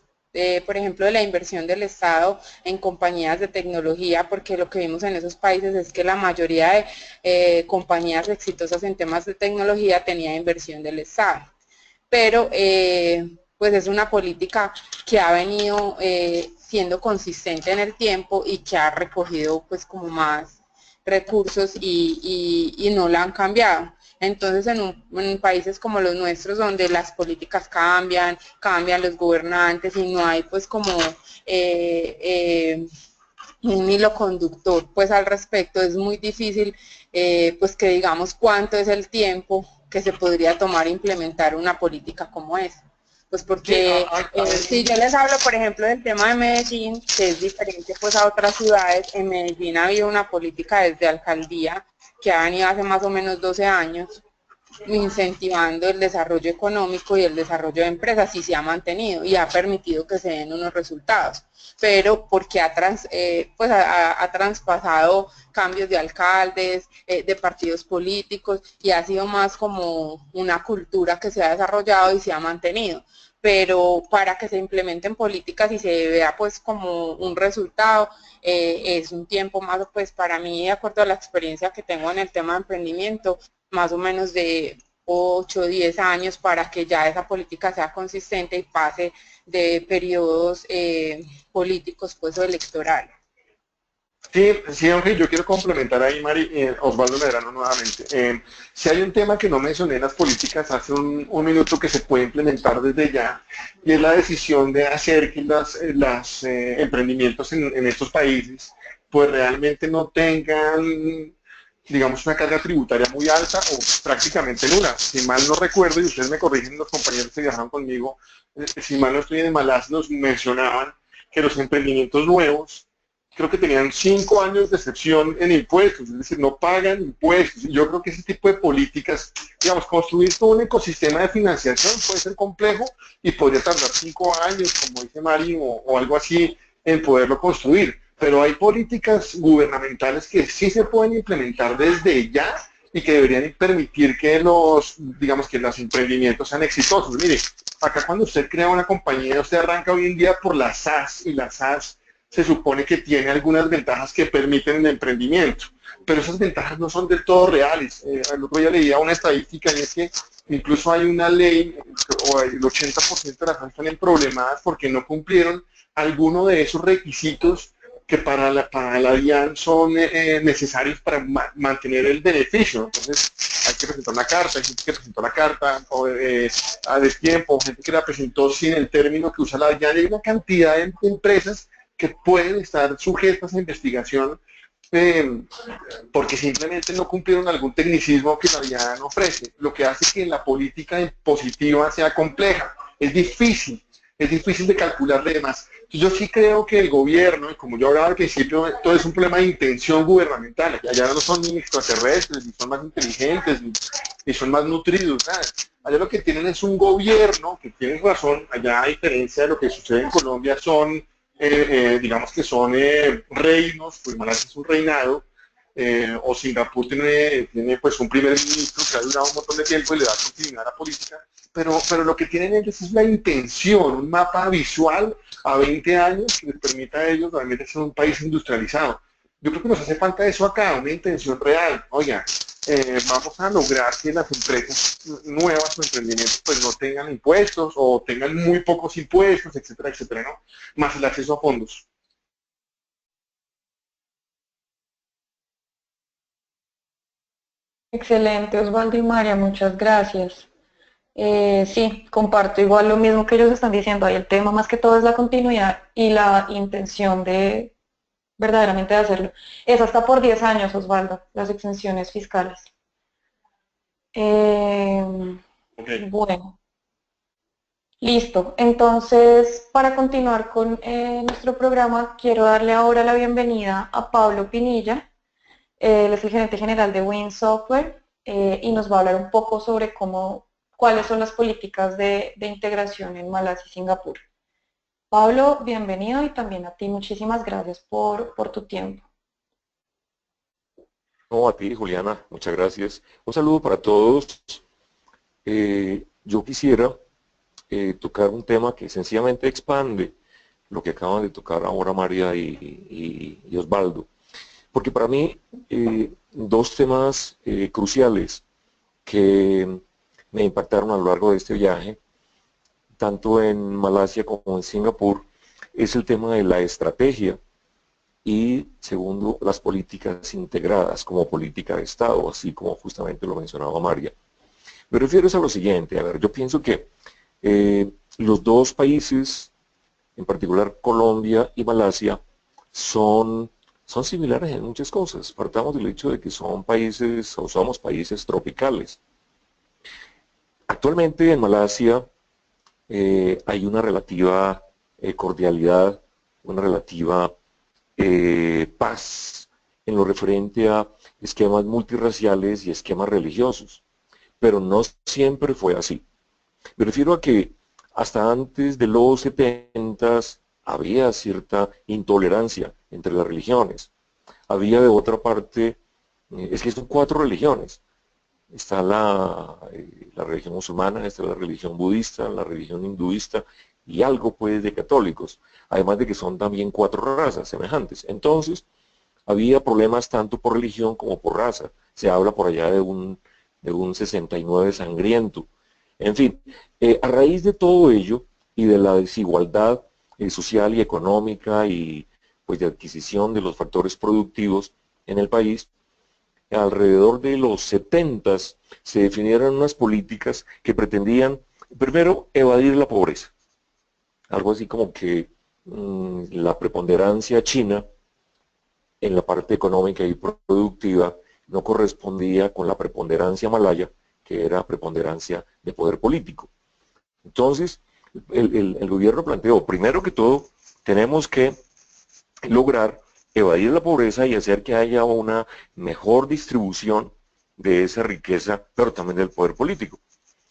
por ejemplo, de la inversión del Estado en compañías de tecnología, porque lo que vimos en esos países es que la mayoría de compañías exitosas en temas de tecnología tenía inversión del Estado. Pero, pues es una política que ha venido siendo consistente en el tiempo y que ha recogido, pues, como más recursos y no la han cambiado. Entonces, en países como los nuestros, donde las políticas cambian los gobernantes y no hay pues como un hilo conductor pues al respecto, es muy difícil pues que digamos cuánto es el tiempo que se podría tomar implementar una política como esa. Pues porque si yo les hablo, por ejemplo, del tema de Medellín, que es diferente pues a otras ciudades, en Medellín ha habido una política desde alcaldía que ha venido hace más o menos 12 años, incentivando el desarrollo económico y el desarrollo de empresas, y se ha mantenido y ha permitido que se den unos resultados, pero porque ha traspasado cambios de alcaldes, de partidos políticos, y ha sido más como una cultura que se ha desarrollado y se ha mantenido. Pero para que se implementen políticas y se vea pues como un resultado, es un tiempo más, pues para mí, de acuerdo a la experiencia que tengo en el tema de emprendimiento, más o menos de 8 o 10 años para que ya esa política sea consistente y pase de periodos políticos pues o electorales. Sí, Henry, yo quiero complementar ahí, Osvaldo Medrano nuevamente. Si hay un tema que no mencioné en las políticas hace un minuto que se puede implementar desde ya, y es la decisión de hacer que los emprendimientos en estos países pues realmente no tengan, digamos, una carga tributaria muy alta o prácticamente nula. Si mal no recuerdo, y ustedes me corrigen, los compañeros que viajaron conmigo, si mal no estoy en Malas, nos mencionaban que los emprendimientos nuevos creo que tenían 5 años de excepción en impuestos, es decir, no pagan impuestos. Y yo creo que ese tipo de políticas, digamos, construir todo un ecosistema de financiación puede ser complejo y podría tardar 5 años, como dice Mari, o algo así, en poderlo construir. Pero hay políticas gubernamentales que sí se pueden implementar desde ya y que deberían permitir que digamos, que los emprendimientos sean exitosos. Mire, acá cuando usted crea una compañía, usted arranca hoy en día por la SAS, y la SAS se supone que tiene algunas ventajas que permiten el emprendimiento, pero esas ventajas no son del todo reales. El otro día leía una estadística y es que incluso hay una ley, o el 80% de las SAS están problemadas porque no cumplieron alguno de esos requisitos que para la DIAN son necesarios para mantener el beneficio. Entonces hay que presentar una carta, hay gente que presentó la carta a destiempo, gente que la presentó sin el término que usa la DIAN, y hay una cantidad de empresas que pueden estar sujetas a investigación porque simplemente no cumplieron algún tecnicismo que la DIAN ofrece, lo que hace que la política impositiva sea compleja. Es difícil es difícil de calcularle demás. Yo sí creo que el gobierno, y como yo hablaba al principio, todo es un problema de intención gubernamental. Allá no son ni extraterrestres, ni son más inteligentes, ni son más nutridos, nada. Allá lo que tienen es un gobierno, que tienen razón, allá a diferencia de lo que sucede en Colombia, son, digamos que son reinos, pues Malasia es un reinado, o Singapur tiene pues un primer ministro que ha durado un montón de tiempo y le da continuidad a la política, pero lo que tienen ellos es la intención, un mapa visual a 20 años que les permita a ellos realmente ser un país industrializado. Yo creo que nos hace falta eso acá, una intención real. Oiga, vamos a lograr que las empresas nuevas o emprendimientos pues no tengan impuestos o tengan muy pocos impuestos, etcétera, etcétera, ¿no? Más el acceso a fondos. Excelente, Osvaldo y María, muchas gracias. Sí, comparto igual lo mismo que ellos están diciendo. Ahí el tema más que todo es la continuidad y la intención de verdaderamente de hacerlo. Es hasta por 10 años, Osvaldo, las exenciones fiscales. Bueno, listo. Entonces, para continuar con nuestro programa, quiero darle ahora la bienvenida a Pablo Pinilla. Él es el gerente general de Win Software y nos va a hablar un poco sobre cuáles son las políticas de integración en Malasia y Singapur. Pablo, bienvenido y también a ti muchísimas gracias por tu tiempo. No, a ti, Juliana, muchas gracias. Un saludo para todos. Yo quisiera tocar un tema que sencillamente expande lo que acaban de tocar ahora María y Osvaldo. Porque para mí, dos temas cruciales que me impactaron a lo largo de este viaje, tanto en Malasia como en Singapur, es el tema de la estrategia y, segundo, las políticas integradas como política de Estado, así como justamente lo mencionaba María. Me refiero a lo siguiente, a ver, yo pienso que los dos países, en particular Colombia y Malasia, son similares en muchas cosas. Partamos del hecho de que son países o somos países tropicales. Actualmente en Malasia hay una relativa cordialidad, una relativa paz en lo referente a esquemas multirraciales y esquemas religiosos, pero no siempre fue así. Me refiero a que hasta antes de los 70 había cierta intolerancia entre las religiones. Había de otra parte, es que son 4 religiones. Está la religión musulmana, está la religión budista, la religión hinduista y algo pues de católicos. Además de que son también 4 razas semejantes. Entonces, había problemas tanto por religión como por raza. Se habla por allá de un 69 sangriento. En fin, a raíz de todo ello y de la desigualdad social y económica y pues de adquisición de los factores productivos en el país, alrededor de los 70 se definieron unas políticas que pretendían, primero, evadir la pobreza. Algo así como que la preponderancia china en la parte económica y productiva no correspondía con la preponderancia malaya, que era preponderancia de poder político. Entonces, el gobierno planteó, primero que todo, tenemos que lograr evadir la pobreza y hacer que haya una mejor distribución de esa riqueza, pero también del poder político.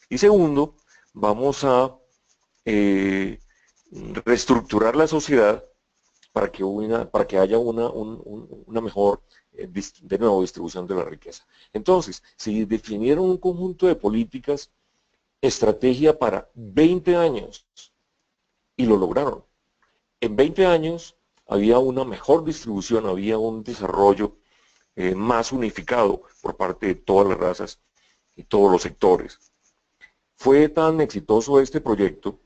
Y segundo, vamos a reestructurar la sociedad para que haya una mejor, de nuevo, distribución de la riqueza. Entonces, se definieron un conjunto de políticas, estrategia para 20 años, y lo lograron. En 20 años había una mejor distribución, había un desarrollo más unificado por parte de todas las razas y todos los sectores. Fue tan exitoso este proyecto,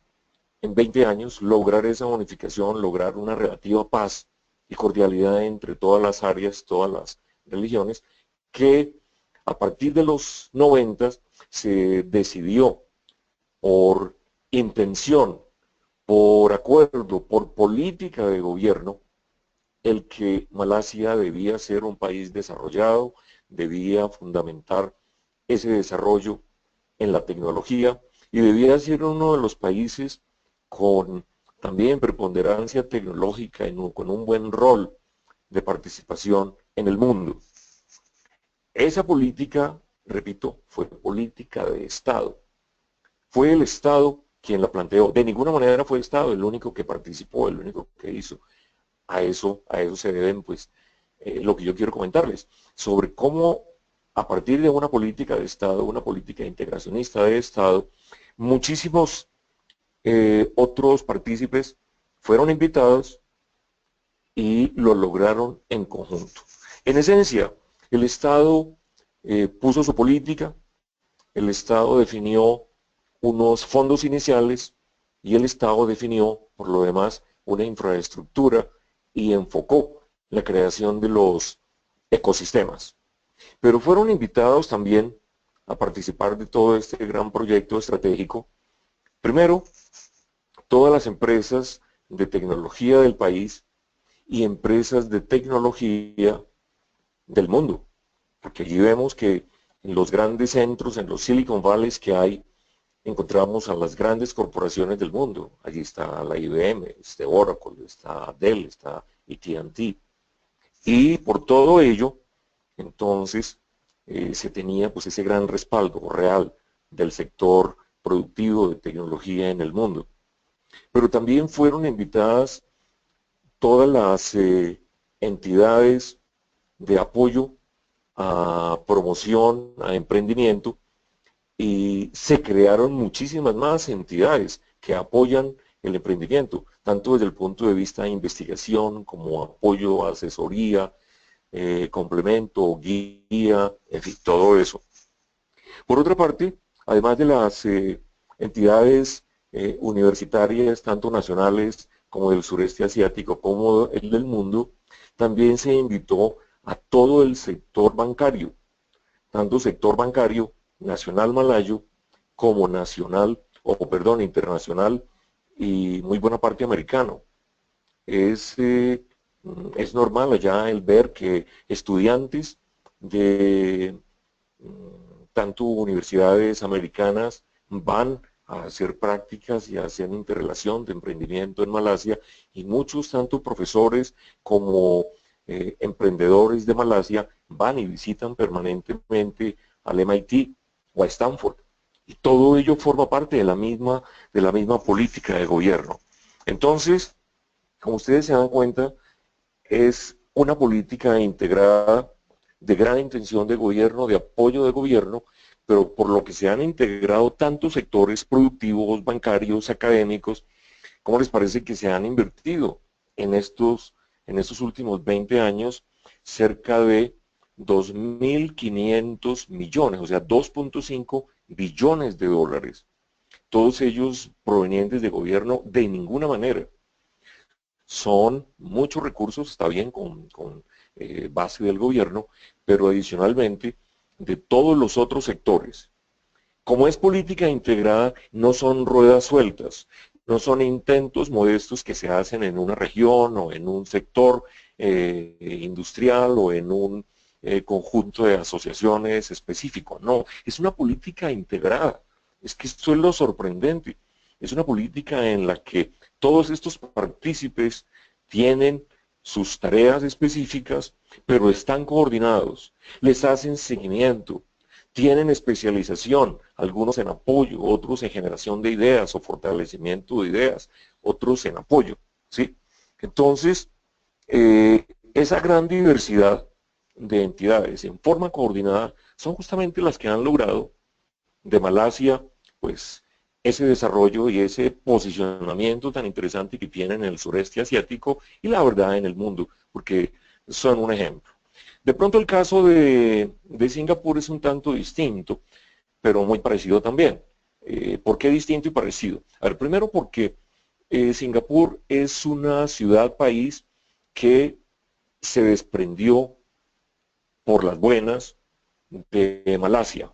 en 20 años, lograr esa unificación, lograr una relativa paz y cordialidad entre todas las áreas, todas las religiones, que a partir de los 90 se decidió por intención, por acuerdo, por política de gobierno, el que Malasia debía ser un país desarrollado, debía fundamentar ese desarrollo en la tecnología y debía ser uno de los países con también preponderancia tecnológica y con un buen rol de participación en el mundo. Esa política, repito, fue política de Estado. Fue el Estado quien la planteó. De ninguna manera fue el Estado el único que participó, el único que hizo. A eso se deben, pues, lo que yo quiero comentarles, sobre cómo a partir de una política de Estado, una política integracionista de Estado, muchísimos otros partícipes fueron invitados y lo lograron en conjunto. En esencia, el Estado puso su política, el Estado definió unos fondos iniciales y el Estado definió, por lo demás, una infraestructura y enfocó la creación de los ecosistemas. Pero fueron invitados también a participar de todo este gran proyecto estratégico. Primero, todas las empresas de tecnología del país y empresas de tecnología del mundo. Porque allí vemos que en los grandes centros, en los Silicon Valleys que hay, encontramos a las grandes corporaciones del mundo. Allí está la IBM, está Oracle, está Dell, está AT&T. Y por todo ello, entonces, se tenía pues ese gran respaldo real del sector productivo de tecnología en el mundo. Pero también fueron invitadas todas las entidades de apoyo a promoción, a emprendimiento, y se crearon muchísimas más entidades que apoyan el emprendimiento, tanto desde el punto de vista de investigación como apoyo, asesoría, complemento, guía, en fin, todo eso. Por otra parte, además de las entidades universitarias, tanto nacionales como del sureste asiático, como el del mundo, también se invitó a todo el sector bancario, tanto sector bancario nacional malayo como nacional, internacional y muy buena parte americano. Es normal allá el ver que estudiantes de tanto universidades americanas van a hacer prácticas y a hacer interrelación de emprendimiento en Malasia, y muchos, tanto profesores como emprendedores de Malasia, van y visitan permanentemente al MIT o a Stanford. Y todo ello forma parte de la misma política de gobierno. Entonces, como ustedes se dan cuenta, es una política integrada de gran intención de gobierno, de apoyo de gobierno, pero por lo que se han integrado tantos sectores productivos, bancarios, académicos. ¿Cómo les parece que se han invertido en estos últimos 20 años cerca de 2.500 millones, o sea, 2.5 billones de dólares? Todos ellos provenientes de gobierno de ninguna manera. Son muchos recursos, está bien, con base del gobierno, pero adicionalmente de todos los otros sectores. Como es política integrada, no son ruedas sueltas, no son intentos modestos que se hacen en una región o en un sector industrial o en un conjunto de asociaciones específico. No, es una política integrada. Es que esto es lo sorprendente. Es una política en la que todos estos partícipes tienen sus tareas específicas, pero están coordinados, les hacen seguimiento, tienen especialización, algunos en apoyo, otros en generación de ideas o fortalecimiento de ideas, otros en apoyo, ¿sí? Entonces, esa gran diversidad de entidades en forma coordinada son justamente las que han logrado de Malasia, pues, ese desarrollo y ese posicionamiento tan interesante que tienen en el sureste asiático y la verdad en el mundo, porque son un ejemplo. De pronto el caso de Singapur es un tanto distinto, pero muy parecido también. ¿Por qué distinto y parecido? A ver, primero porque Singapur es una ciudad-país que se desprendió por las buenas de Malasia.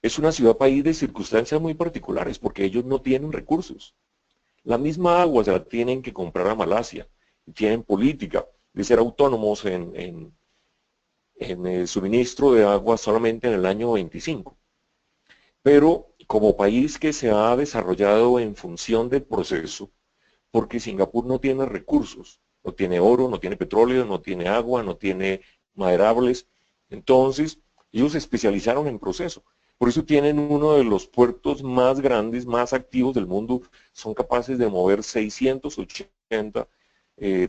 Es una ciudad-país de circunstancias muy particulares porque ellos no tienen recursos. La misma agua se la tienen que comprar a Malasia. Tienen política de ser autónomos en el suministro de agua solamente en el año 25. pero como país que se ha desarrollado en función del proceso, porque Singapur no tiene recursos, no tiene oro, no tiene petróleo, no tiene agua, no tiene maderables, entonces ellos se especializaron en proceso. Por eso tienen uno de los puertos más grandes, más activos del mundo, son capaces de mover 680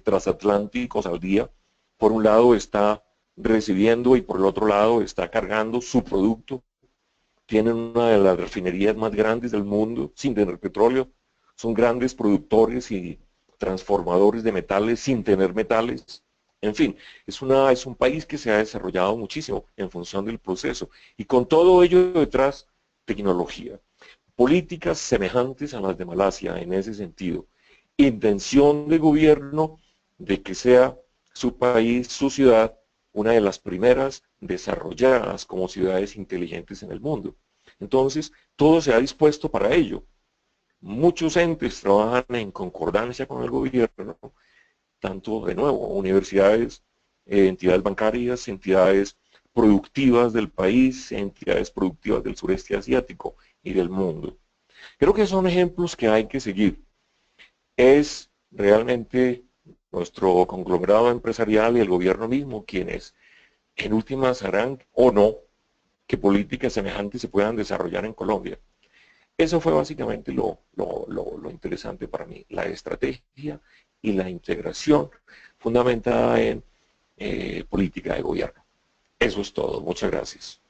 transatlánticos al día. Por un lado está recibiendo y por el otro lado está cargando su producto. Tienen una de las refinerías más grandes del mundo sin tener petróleo. Son grandes productores y transformadores de metales sin tener metales. En fin, es un país que se ha desarrollado muchísimo en función del proceso. Y con todo ello detrás, tecnología. Políticas semejantes a las de Malasia en ese sentido. Intención de gobierno de que sea su país, su ciudad, una de las primeras desarrolladas como ciudades inteligentes en el mundo. Entonces, todo se ha dispuesto para ello. Muchos entes trabajan en concordancia con el gobierno, tanto, de nuevo, universidades, entidades bancarias, entidades productivas del país, entidades productivas del sureste asiático y del mundo. Creo que son ejemplos que hay que seguir. Es realmente nuestro conglomerado empresarial y el gobierno mismo quienes en últimas harán o no que políticas semejantes se puedan desarrollar en Colombia. Eso fue básicamente lo interesante para mí, la estrategia y la integración fundamentada en política de gobierno. Eso es todo. Muchas gracias.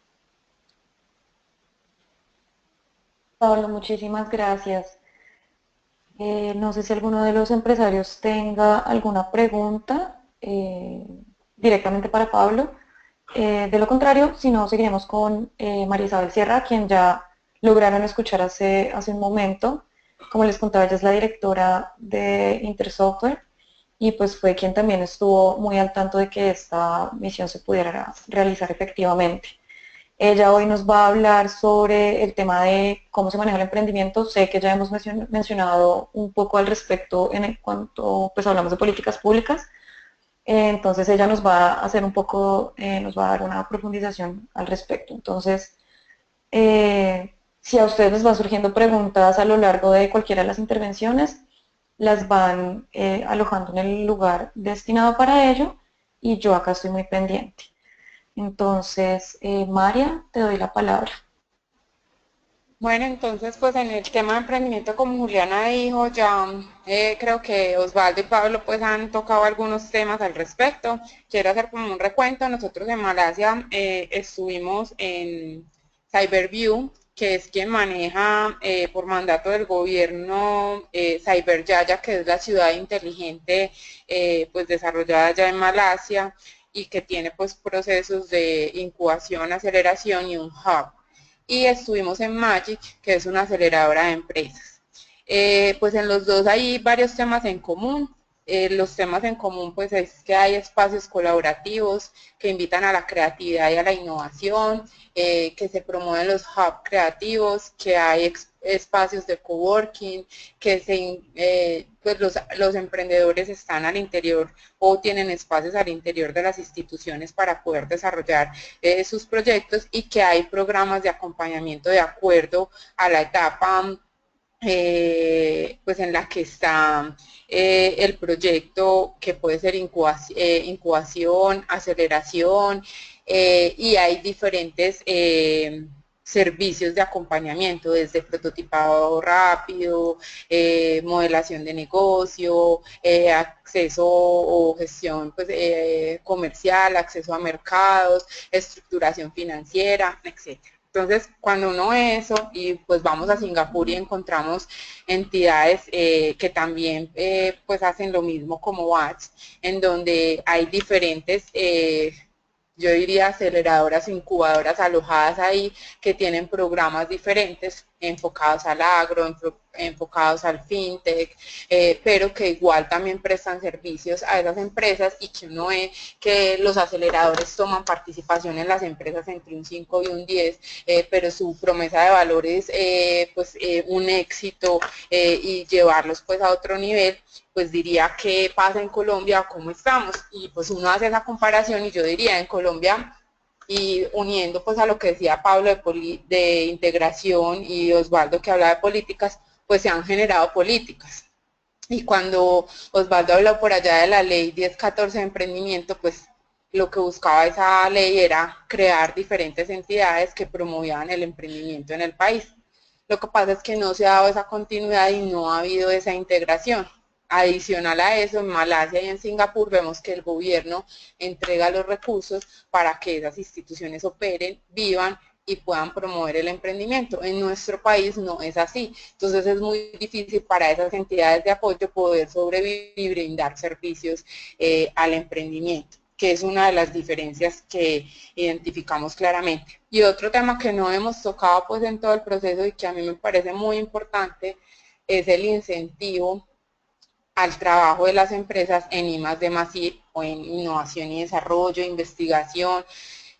Pablo, muchísimas gracias. No sé si alguno de los empresarios tenga alguna pregunta directamente para Pablo. De lo contrario, si no, seguiremos con María Isabel Sierra, quien ya lograron escuchar hace un momento. Como les contaba, ella es la directora de Intersoftware y pues fue quien también estuvo muy al tanto de que esta misión se pudiera realizar efectivamente. Ella hoy nos va a hablar sobre el tema de cómo se maneja el emprendimiento. Sé que ya hemos mencionado un poco al respecto en cuanto pues hablamos de políticas públicas. Entonces ella nos va a hacer un poco, nos va a dar una profundización al respecto. Entonces, si a ustedes les van surgiendo preguntas a lo largo de cualquiera de las intervenciones, las van alojando en el lugar destinado para ello y yo acá estoy muy pendiente. Entonces, María, te doy la palabra. Bueno, entonces pues en el tema de emprendimiento, como Juliana dijo, ya creo que Osvaldo y Pablo pues han tocado algunos temas al respecto. Quiero hacer como un recuento. Nosotros en Malasia estuvimos en Cyberview, que es quien maneja por mandato del gobierno Cyberjaya, que es la ciudad inteligente pues desarrollada ya en Malasia y que tiene pues procesos de incubación, aceleración y un hub. Y estuvimos en Magic, que es una aceleradora de empresas. Pues en los dos hay varios temas en común. Los temas en común pues es que hay espacios colaborativos que invitan a la creatividad y a la innovación, que se promueven los hubs creativos, que hay espacios de coworking, que pues los emprendedores están al interior o tienen espacios al interior de las instituciones para poder desarrollar sus proyectos y que hay programas de acompañamiento de acuerdo a la etapa pues en la que está el proyecto, que puede ser incubación, aceleración, y hay diferentes servicios de acompañamiento, desde prototipado rápido, modelación de negocio, acceso o gestión pues, comercial, acceso a mercados, estructuración financiera, etcétera. Entonces, cuando uno ve eso y pues vamos a Singapur y encontramos entidades que también pues hacen lo mismo como WATS, en donde hay diferentes, yo diría aceleradoras, incubadoras alojadas ahí que tienen programas diferentes enfocados al agro, enfocados al fintech, pero que igual también prestan servicios a esas empresas y que uno ve que los aceleradores toman participación en las empresas entre un 5 y un 10, pero su promesa de valor es pues, un éxito y llevarlos pues a otro nivel. Pues diría qué pasa en Colombia, cómo estamos, y pues uno hace esa comparación y yo diría en Colombia y uniendo pues a lo que decía Pablo de integración y Osvaldo que hablaba de políticas, pues se han generado políticas. Y cuando Osvaldo habló por allá de la ley 1014 de emprendimiento, pues lo que buscaba esa ley era crear diferentes entidades que promovían el emprendimiento en el país. Lo que pasa es que no se ha dado esa continuidad y no ha habido esa integración. Adicional a eso, en Malasia y en Singapur vemos que el gobierno entrega los recursos para que esas instituciones operen, vivan y puedan promover el emprendimiento. En nuestro país no es así. Entonces es muy difícil para esas entidades de apoyo poder sobrevivir y brindar servicios al emprendimiento, que es una de las diferencias que identificamos claramente. Y otro tema que no hemos tocado pues en todo el proceso y que a mí me parece muy importante es el incentivo al trabajo de las empresas en I+D+I o en innovación y desarrollo, investigación.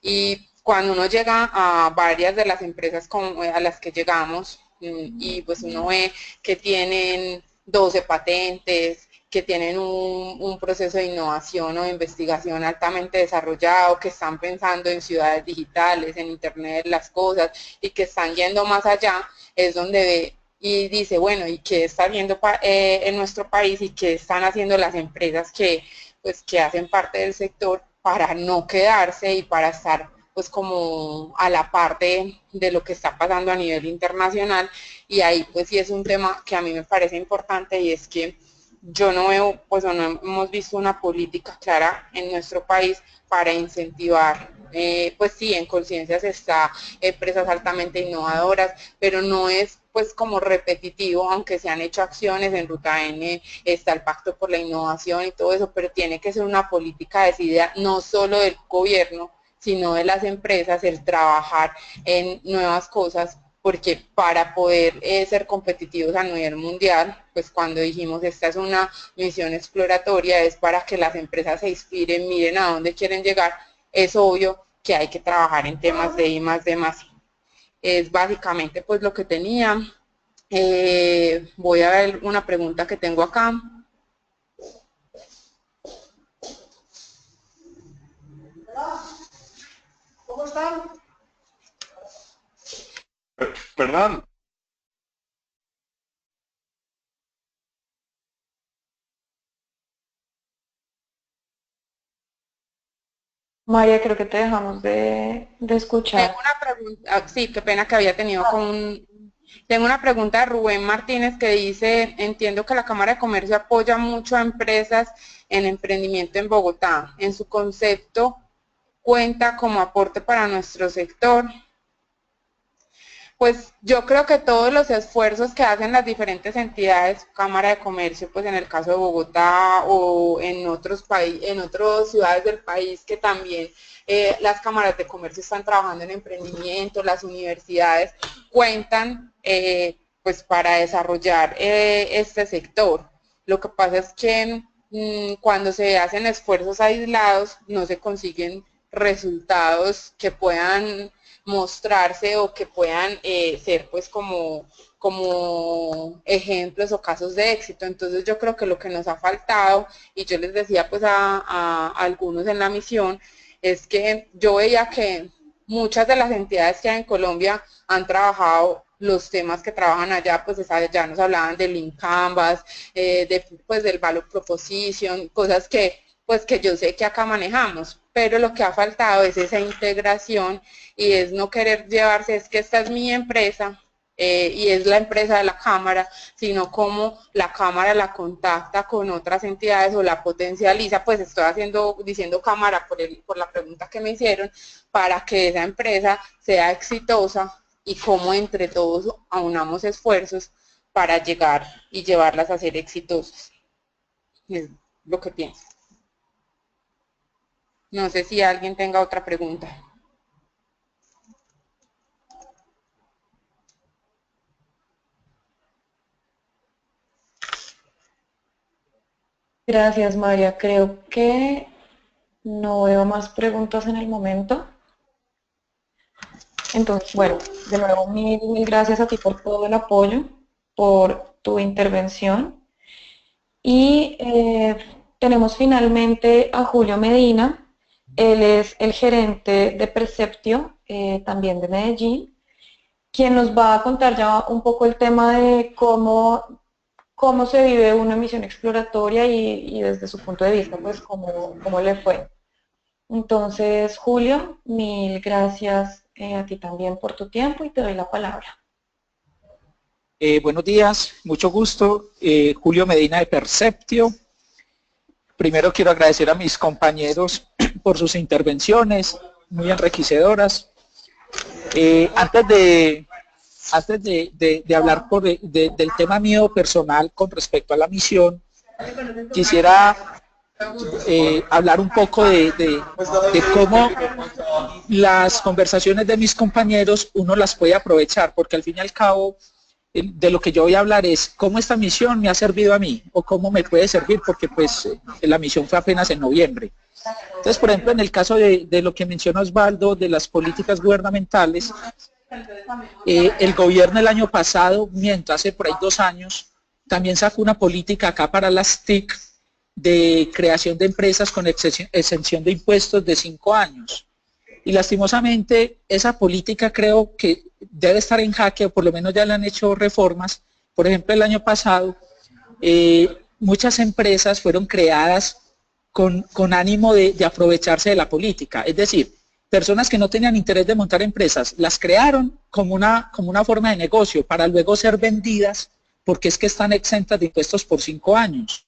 Y cuando uno llega a varias de las empresas a las que llegamos y pues uno ve que tienen 12 patentes, que tienen un proceso de innovación o de investigación altamente desarrollado, que están pensando en ciudades digitales, en Internet de las cosas y que están yendo más allá, es donde ve y dice, bueno, ¿y qué está viendo en nuestro país y qué están haciendo las empresas pues, que hacen parte del sector para no quedarse y para estar pues como a la par de lo que está pasando a nivel internacional? Y ahí pues sí es un tema que a mí me parece importante y es que yo no veo, pues no hemos visto una política clara en nuestro país para incentivar, pues sí, en Conciencias está empresas altamente innovadoras, pero no es pues como repetitivo, aunque se han hecho acciones, en Ruta N está el Pacto por la Innovación y todo eso, pero tiene que ser una política decidida no solo del gobierno, sino de las empresas, el trabajar en nuevas cosas, porque para poder ser competitivos a nivel mundial, pues cuando dijimos esta es una misión exploratoria, es para que las empresas se inspiren, miren a dónde quieren llegar, es obvio que hay que trabajar en temas de I+D+I. Es básicamente pues lo que tenía. Voy a ver una pregunta que tengo acá. ¿Cómo están? Perdón. María, creo que te dejamos de Tengo escuchar. una pregunta, sí, qué pena que había tenido tengo una pregunta de Rubén Martínez que dice, entiendo que la Cámara de Comercio apoya mucho a empresas en emprendimiento en Bogotá. En su concepto, ¿cuenta como aporte para nuestro sector? Pues yo creo que todos los esfuerzos que hacen las diferentes entidades, Cámara de Comercio, pues en el caso de Bogotá o en otros países, en otras ciudades del país que también las cámaras de comercio están trabajando en emprendimiento, las universidades cuentan pues para desarrollar este sector. Lo que pasa es que cuando se hacen esfuerzos aislados no se consiguen resultados que puedan mostrarse o que puedan ser pues como ejemplos o casos de éxito. Entonces yo creo que lo que nos ha faltado, y yo les decía pues a algunos en la misión, es que yo veía que muchas de las entidades que hay en Colombia han trabajado los temas que trabajan allá, pues ya nos hablaban del Lean Canvas, pues del Value Proposition, cosas que pues que yo sé que acá manejamos, pero lo que ha faltado es esa integración y es no querer llevarse, es que esta es mi empresa y es la empresa de la Cámara, sino como la Cámara la contacta con otras entidades o la potencializa, pues estoy diciendo Cámara por la pregunta que me hicieron, para que esa empresa sea exitosa y cómo entre todos aunamos esfuerzos para llegar y llevarlas a ser exitosas. Es lo que pienso. No sé si alguien tenga otra pregunta. Gracias, María. Creo que no veo más preguntas en el momento. Entonces, bueno, de nuevo, mil gracias a ti por todo el apoyo, por tu intervención. Y tenemos finalmente a Julio Medina, Él es el gerente de Perceptio, también de Medellín, quien nos va a contar ya un poco el tema de cómo se vive una misión exploratoria y desde su punto de vista, pues cómo le fue. Entonces, Julio, mil gracias a ti también por tu tiempo y te doy la palabra. Buenos días, mucho gusto. Julio Medina de Perceptio. Primero quiero agradecer a mis compañeros por sus intervenciones, muy enriquecedoras. Antes de hablar del tema mío personal con respecto a la misión, quisiera hablar un poco de cómo las conversaciones de mis compañeros uno las puede aprovechar, porque al fin y al cabo de lo que yo voy a hablar es cómo esta misión me ha servido a mí o cómo me puede servir, porque pues la misión fue apenas en noviembre. Entonces, por ejemplo, en el caso de lo que menciona Osvaldo, de las políticas gubernamentales, el gobierno el año pasado, mientras hace por ahí 2 años, también sacó una política acá para las TIC de creación de empresas con exención de impuestos de 5 años. Y lastimosamente esa política creo que debe estar en jaque, o por lo menos ya le han hecho reformas. Por ejemplo, el año pasado muchas empresas fueron creadas con ánimo de aprovecharse de la política. Es decir, personas que no tenían interés de montar empresas, las crearon como una forma de negocio para luego ser vendidas porque es que están exentas de impuestos por 5 años.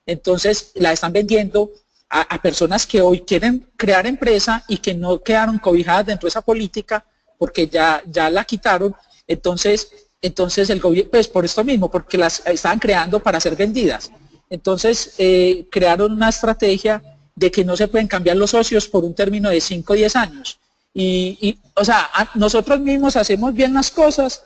Entonces la están vendiendo a personas que hoy quieren crear empresa y que no quedaron cobijadas dentro de esa política porque ya la quitaron. Entonces el gobierno, pues por esto mismo, porque las estaban creando para ser vendidas. Entonces crearon una estrategia de que no se pueden cambiar los socios por un término de 5 o 10 años. O sea, nosotros mismos hacemos bien las cosas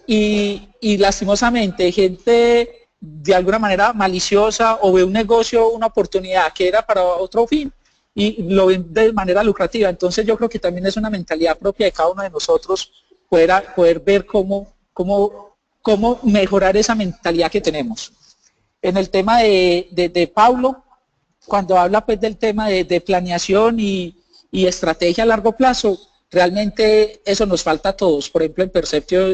y lastimosamente gente de alguna manera maliciosa o ve un negocio, una oportunidad que era para otro fin y lo ven de manera lucrativa. Entonces yo creo que también es una mentalidad propia de cada uno de nosotros poder ver cómo mejorar esa mentalidad que tenemos. En el tema de Paulo, cuando habla pues del tema de planeación y estrategia a largo plazo, realmente eso nos falta a todos. Por ejemplo, en Perceptio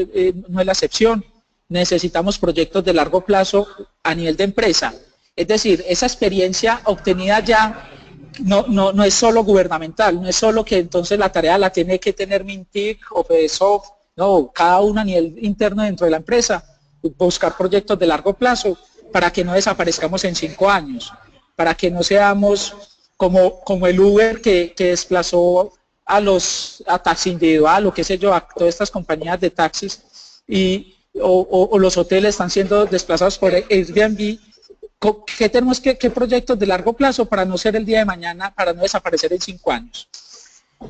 no es la excepción. Necesitamos proyectos de largo plazo a nivel de empresa. Es decir, esa experiencia obtenida ya no es solo gubernamental, no es solo que entonces la tarea la tiene que tener Mintic o FEDESOF, no, cada uno a nivel interno dentro de la empresa, buscar proyectos de largo plazo para que no desaparezcamos en 5 años, para que no seamos como el Uber que desplazó a taxi individual o qué sé yo, a todas estas compañías de taxis o los hoteles están siendo desplazados por Airbnb. ¿Qué proyectos de largo plazo para no ser el día de mañana, para no desaparecer en 5 años?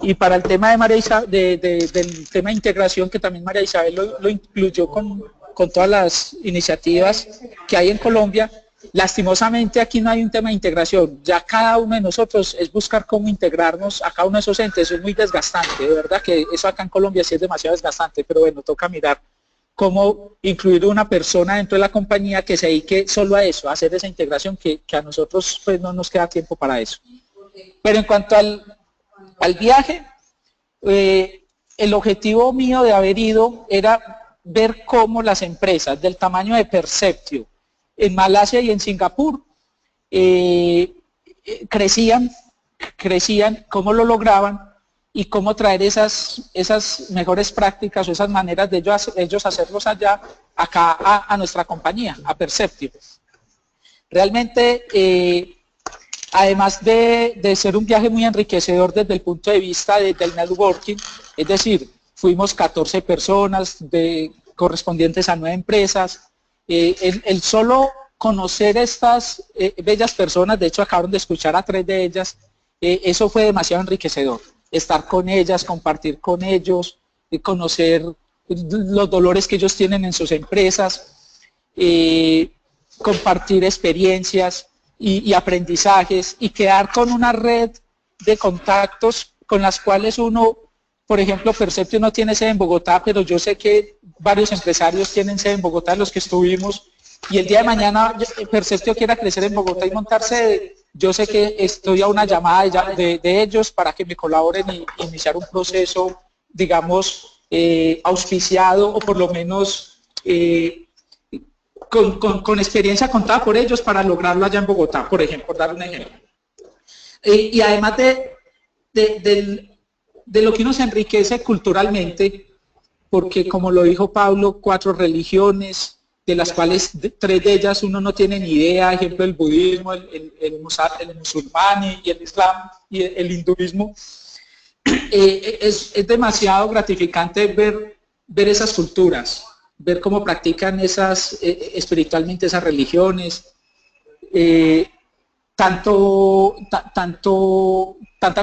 Y para el tema de María Isabel, del tema de integración, que también María Isabel lo incluyó con todas las iniciativas que hay en Colombia, lastimosamente aquí no hay un tema de integración. Ya cada uno de nosotros es buscar cómo integrarnos a cada uno de esos entes. Eso es muy desgastante, de verdad que eso acá en Colombia sí es demasiado desgastante, pero bueno, toca mirar cómo incluir una persona dentro de la compañía que se dedique solo a eso, a hacer esa integración que a nosotros pues no nos queda tiempo para eso. Pero en cuanto al viaje, el objetivo mío de haber ido era ver cómo las empresas del tamaño de Perceptio en Malasia y en Singapur crecían, cómo lo lograban y cómo traer esas mejores prácticas o esas maneras de ellos hacerlos acá a nuestra compañía, a Perceptio. Realmente, además de ser un viaje muy enriquecedor desde el punto de vista del networking, es decir, fuimos 14 personas correspondientes a 9 empresas, el solo conocer estas bellas personas, de hecho acabaron de escuchar a 3 de ellas, eso fue demasiado enriquecedor. Estar con ellas, compartir con ellos, conocer los dolores que ellos tienen en sus empresas, compartir experiencias y aprendizajes y quedar con una red de contactos con las cuales uno, por ejemplo, Perceptio no tiene sede en Bogotá, pero yo sé que varios empresarios tienen sede en Bogotá, los que estuvimos, y el día de mañana Perceptio quiera crecer en Bogotá y montar sede, Yo sé que estoy a una llamada de ellos para que me colaboren y iniciar un proceso, digamos, auspiciado o por lo menos con experiencia contada por ellos para lograrlo allá en Bogotá, por ejemplo, por dar un ejemplo. Y además de lo que uno se enriquece culturalmente, porque como lo dijo Pablo, 4 religiones, de las cuales 3 de ellas uno no tiene ni idea, ejemplo el budismo, el musulmán y el islam y el hinduismo, es demasiado gratificante ver esas culturas, ver cómo practican espiritualmente esas religiones, tanta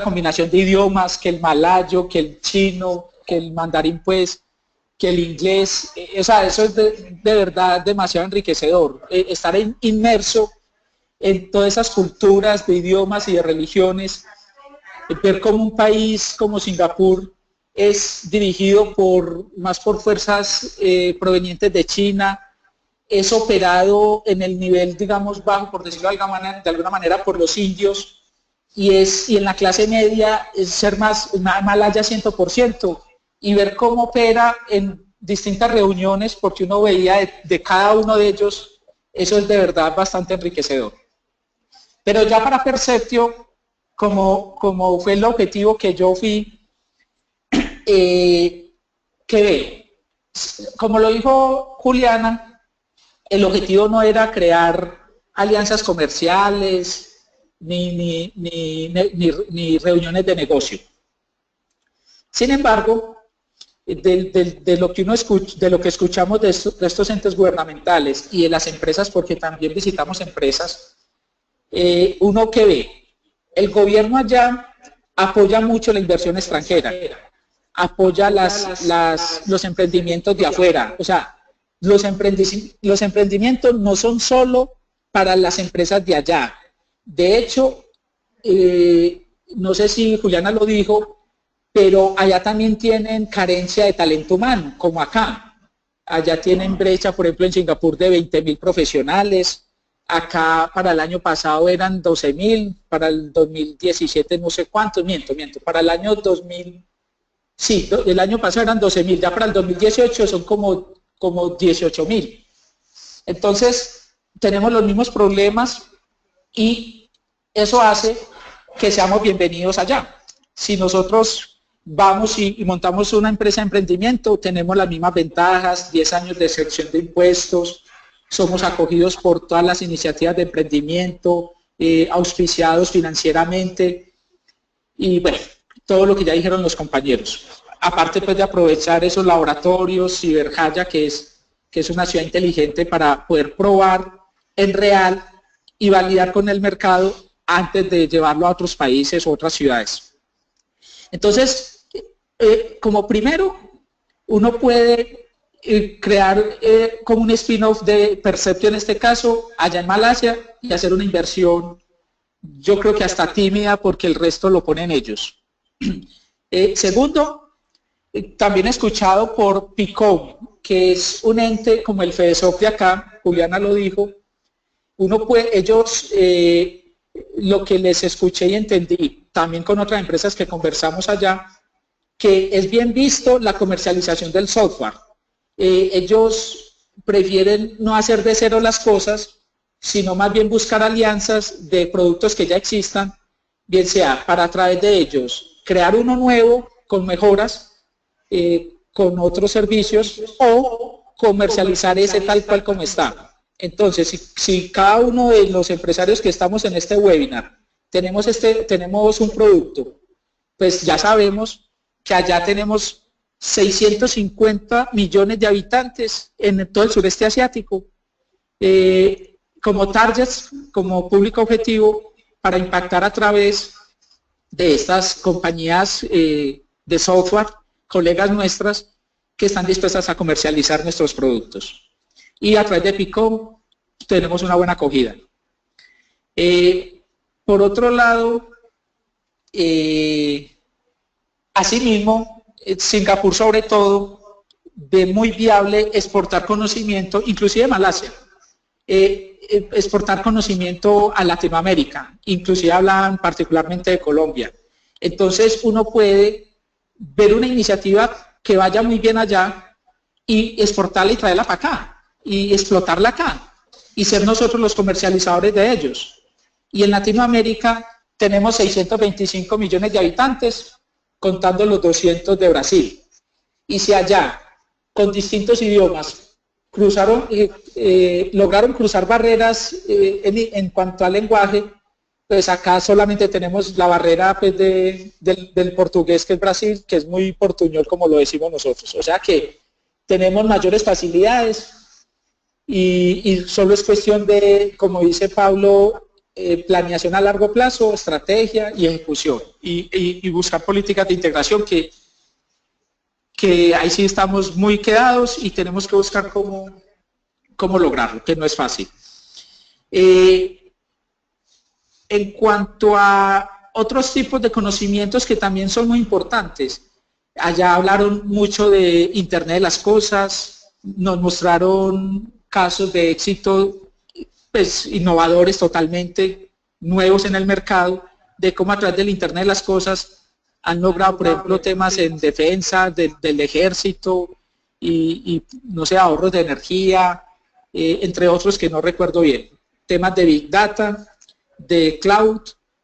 combinación de idiomas, que el malayo, que el chino, que el mandarín, pues, que el inglés, o sea, eso es de verdad demasiado enriquecedor, estar inmerso en todas esas culturas de idiomas y de religiones, ver cómo un país como Singapur es dirigido más por fuerzas provenientes de China, es operado en el nivel, digamos, bajo, por decirlo de alguna manera, por los indios, y en la clase media es ser más malaya 100%, y ver cómo opera en distintas reuniones, porque uno veía de cada uno de ellos, eso es de verdad bastante enriquecedor. Pero ya para Perceptio, como fue el objetivo que yo fui, como lo dijo Juliana, el objetivo no era crear alianzas comerciales ni reuniones de negocio. Sin embargo, de lo que escuchamos de estos entes gubernamentales y de las empresas, porque también visitamos empresas, uno que ve, el gobierno allá apoya mucho la inversión extranjera, apoya los emprendimientos de afuera, o sea, los emprendimientos no son solo para las empresas de allá. De hecho, no sé si Juliana lo dijo, pero allá también tienen carencia de talento humano, como acá. Allá tienen brecha, por ejemplo, en Singapur de 20.000 profesionales. Acá para el año pasado eran 12.000, para el 2017 no sé cuántos, miento, para el año 2000, sí, el año pasado eran 12.000, ya para el 2018 son como 18.000. Entonces, tenemos los mismos problemas y eso hace que seamos bienvenidos allá. Si nosotros vamos y montamos una empresa de emprendimiento, tenemos las mismas ventajas, 10 años de exención de impuestos, somos acogidos por todas las iniciativas de emprendimiento, auspiciados financieramente y bueno, todo lo que ya dijeron los compañeros. Aparte pues de aprovechar esos laboratorios, Ciberjaya, que es una ciudad inteligente para poder probar en real y validar con el mercado antes de llevarlo a otros países o otras ciudades. Entonces, como primero, uno puede crear como un spin-off de Perceptio en este caso, allá en Malasia, y hacer una inversión, yo creo que hasta tímida, porque el resto lo ponen ellos. Segundo, también he escuchado por PICOM, que es un ente como el FEDESOC de acá, Juliana lo dijo, ellos, lo que les escuché y entendí, también con otras empresas que conversamos allá, que es bien visto la comercialización del software. Ellos prefieren no hacer de cero las cosas, sino más bien buscar alianzas de productos que ya existan, bien sea para a través de ellos crear uno nuevo con mejoras, con otros servicios, o comercializar ese tal cual como está. Entonces, si cada uno de los empresarios que estamos en este webinar tenemos un producto, pues ya sabemos que allá tenemos 650 millones de habitantes en todo el sureste asiático, como targets, como público objetivo, para impactar a través de estas compañías de software, colegas nuestras, que están dispuestas a comercializar nuestros productos. Y a través de PICOM tenemos una buena acogida. Por otro lado, asimismo, Singapur sobre todo ve muy viable exportar conocimiento, inclusive Malasia. exportar conocimiento a Latinoamérica, inclusive hablan particularmente de Colombia. Entonces uno puede ver una iniciativa que vaya muy bien allá y exportarla y traerla para acá y explotarla acá y ser nosotros los comercializadores de ellos. Y en Latinoamérica tenemos 625 millones de habitantes, contando los 200 de Brasil. Y si allá, con distintos idiomas, lograron cruzar barreras en cuanto al lenguaje, pues acá solamente tenemos la barrera pues, del portugués, que es Brasil, que es muy portuñol como lo decimos nosotros. O sea que tenemos mayores facilidades y solo es cuestión de, como dice Pablo, planeación a largo plazo, estrategia y ejecución. Y buscar políticas de integración que ahí sí estamos muy quedados y tenemos que buscar cómo lograrlo, que no es fácil. En cuanto a otros tipos de conocimientos que también son muy importantes, allá hablaron mucho de Internet de las Cosas, nos mostraron casos de éxito pues, innovadores totalmente, nuevos en el mercado, de cómo a través del Internet de las Cosas han logrado, por ejemplo, temas en defensa del ejército y no sé, ahorros de energía, entre otros que no recuerdo bien. Temas de Big Data, de Cloud,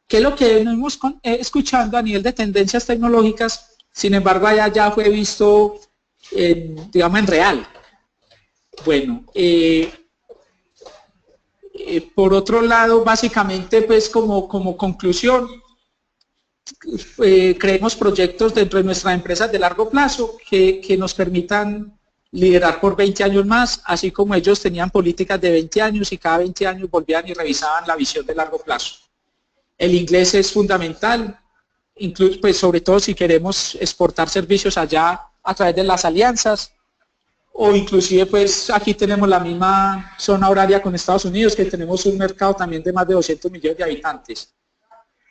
que es lo que venimos escuchando a nivel de tendencias tecnológicas, sin embargo, allá ya fue visto, digamos, en real. Bueno, por otro lado, básicamente, pues como conclusión, creemos proyectos dentro de nuestras empresas de largo plazo que nos permitan liderar por 20 años más, así como ellos tenían políticas de 20 años y cada 20 años volvían y revisaban la visión de largo plazo. El inglés es fundamental, incluso, pues, sobre todo si queremos exportar servicios allá a través de las alianzas, o inclusive pues aquí tenemos la misma zona horaria con Estados Unidos, que tenemos un mercado también de más de 200 millones de habitantes.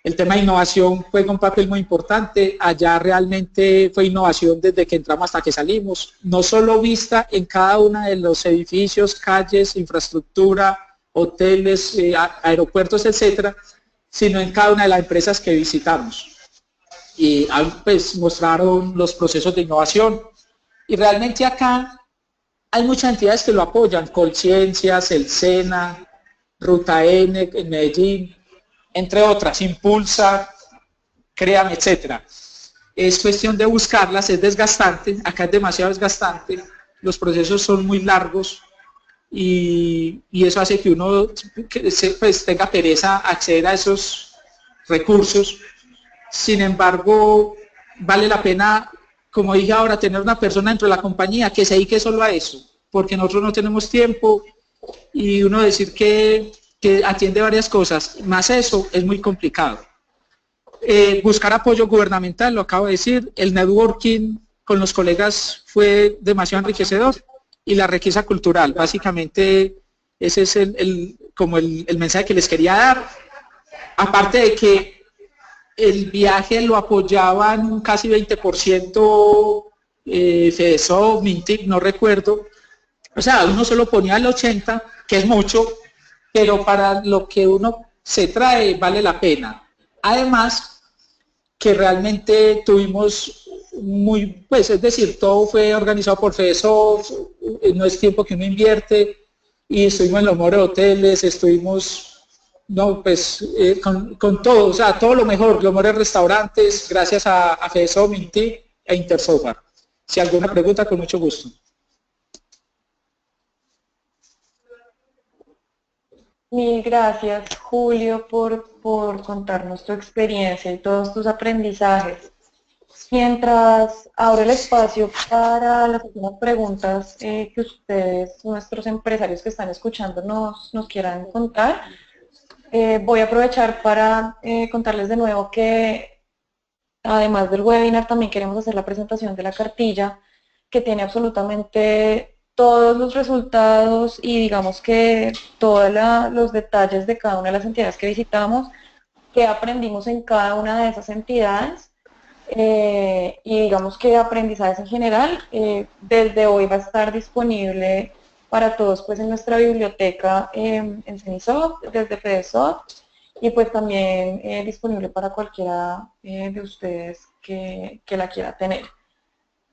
El tema de innovación juega un papel muy importante, allá realmente fue innovación desde que entramos hasta que salimos, no solo vista en cada uno de los edificios, calles, infraestructura, hoteles, aeropuertos, etcétera, sino en cada una de las empresas que visitamos. Y pues mostraron los procesos de innovación. Y realmente acá hay muchas entidades que lo apoyan, Colciencias, el SENA, Ruta N en Medellín, entre otras, Impulsa, Créame, etcétera. Es cuestión de buscarlas, es desgastante, acá es demasiado desgastante, los procesos son muy largos y eso hace que uno pues, tenga pereza acceder a esos recursos. Sin embargo, vale la pena, como dije ahora, tener una persona dentro de la compañía que se dedique solo a eso, porque nosotros no tenemos tiempo y uno decir que atiende varias cosas, más eso es muy complicado. Buscar apoyo gubernamental, lo acabo de decir, el networking con los colegas fue demasiado enriquecedor y la riqueza cultural, básicamente ese es como el mensaje que les quería dar, aparte de que el viaje lo apoyaban un casi 20% FEDESOF, Mintic, no recuerdo, o sea, uno solo ponía el 80%, que es mucho, pero para lo que uno se trae vale la pena. Además, que realmente tuvimos pues es decir, todo fue organizado por FEDESOF, no es tiempo que uno invierte, y estuvimos en los mejores hoteles, estuvimos, no, pues, con todo, o sea, todo lo mejor, los mejores restaurantes, gracias a FEDESOF, Mintic e Intersoftware. Si alguna pregunta, con mucho gusto. Mil gracias, Julio, por contarnos tu experiencia y todos tus aprendizajes. Mientras abro el espacio para las últimas preguntas que ustedes, nuestros empresarios que están escuchando, nos quieran contar, voy a aprovechar para contarles de nuevo que además del webinar también queremos hacer la presentación de la cartilla que tiene absolutamente todos los resultados y digamos que todos los detalles de cada una de las entidades que visitamos, qué aprendimos en cada una de esas entidades y digamos que aprendizajes en general. Desde hoy va a estar disponible para todos pues en nuestra biblioteca en CENISOFT, desde FedeSoft, y pues también disponible para cualquiera de ustedes que la quiera tener.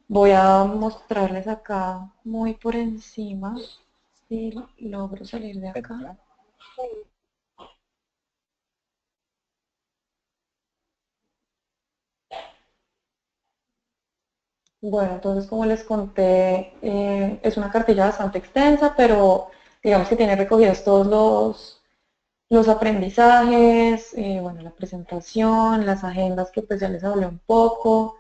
Voy a mostrarles acá muy por encima, si logro salir de acá. Bueno, entonces como les conté, es una cartilla bastante extensa, pero digamos que tiene recogidos todos los aprendizajes, bueno, la presentación, las agendas que pues ya les hablé un poco.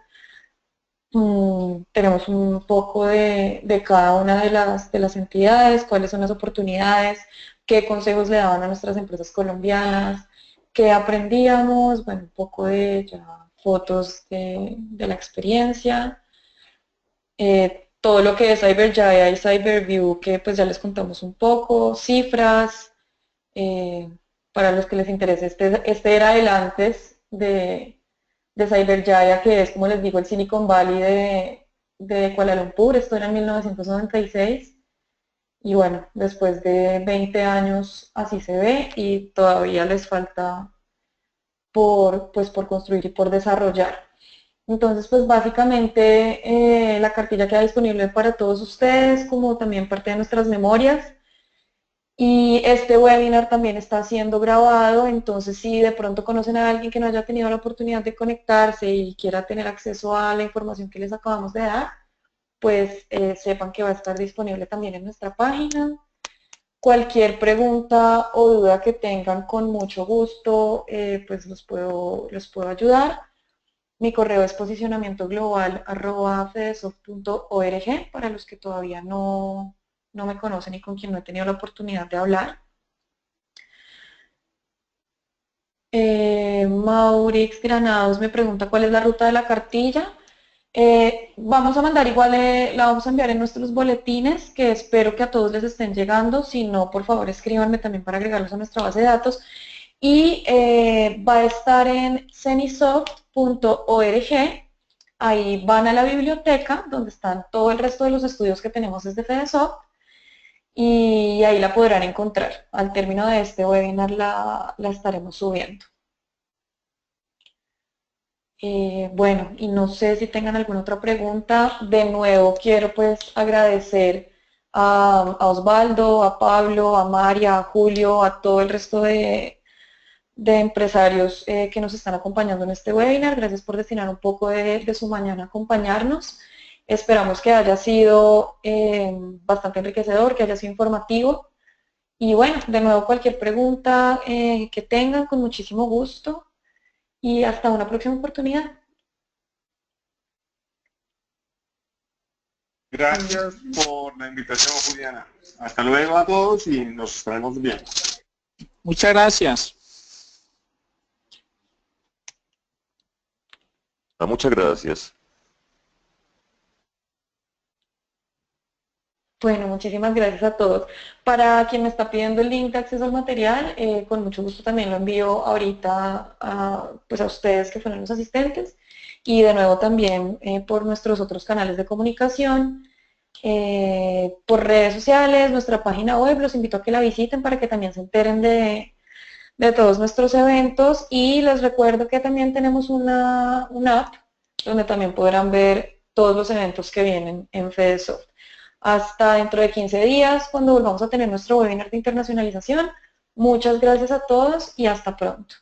Tenemos un poco de cada una de las entidades, cuáles son las oportunidades, qué consejos le daban a nuestras empresas colombianas, qué aprendíamos, bueno, un poco de ya fotos de la experiencia. Todo lo que es CyberJaya y CyberView, que pues ya les contamos un poco, cifras, para los que les interese, este era el antes de CyberJaya, que es, como les digo, el Silicon Valley de Kuala Lumpur. Esto era en 1996, y bueno, después de 20 años así se ve, y todavía les falta por construir y por desarrollar. Entonces, pues básicamente la cartilla queda disponible para todos ustedes, como también parte de nuestras memorias. Y este webinar también está siendo grabado, entonces si de pronto conocen a alguien que no haya tenido la oportunidad de conectarse y quiera tener acceso a la información que les acabamos de dar, pues sepan que va a estar disponible también en nuestra página. Cualquier pregunta o duda que tengan, con mucho gusto, pues los puedo ayudar. Mi correo es posicionamientoglobal@fedesoft.org para los que todavía no me conocen y con quien no he tenido la oportunidad de hablar. Maurix Granados me pregunta cuál es la ruta de la cartilla. Vamos a mandar igual, la vamos a enviar en nuestros boletines, que espero que a todos les estén llegando. Si no, por favor escríbanme también para agregarlos a nuestra base de datos. Y va a estar en cenisoft.org. Ahí van a la biblioteca donde están todo el resto de los estudios que tenemos desde FedeSoft, y ahí la podrán encontrar. Al término de este webinar la estaremos subiendo. Bueno, y no sé si tengan alguna otra pregunta. De nuevo quiero pues agradecer a Osvaldo, a Pablo, a María, a Julio, a todo el resto de empresarios que nos están acompañando en este webinar. Gracias por destinar un poco de su mañana a acompañarnos. Esperamos que haya sido bastante enriquecedor, que haya sido informativo. Y bueno, de nuevo cualquier pregunta que tengan, con muchísimo gusto. Y hasta una próxima oportunidad. Gracias por la invitación, Juliana. Hasta luego a todos y nos estaremos viendo. Muchas gracias. Muchas gracias. Bueno, muchísimas gracias a todos. Para quien me está pidiendo el link de acceso al material, con mucho gusto también lo envío ahorita pues a ustedes que fueron los asistentes, y de nuevo también por nuestros otros canales de comunicación, por redes sociales, nuestra página web. Los invito a que la visiten para que también se enteren de todos nuestros eventos, y les recuerdo que también tenemos una app donde también podrán ver todos los eventos que vienen en FedeSoft. Hasta dentro de 15 días, cuando volvamos a tener nuestro webinar de internacionalización. Muchas gracias a todos y hasta pronto.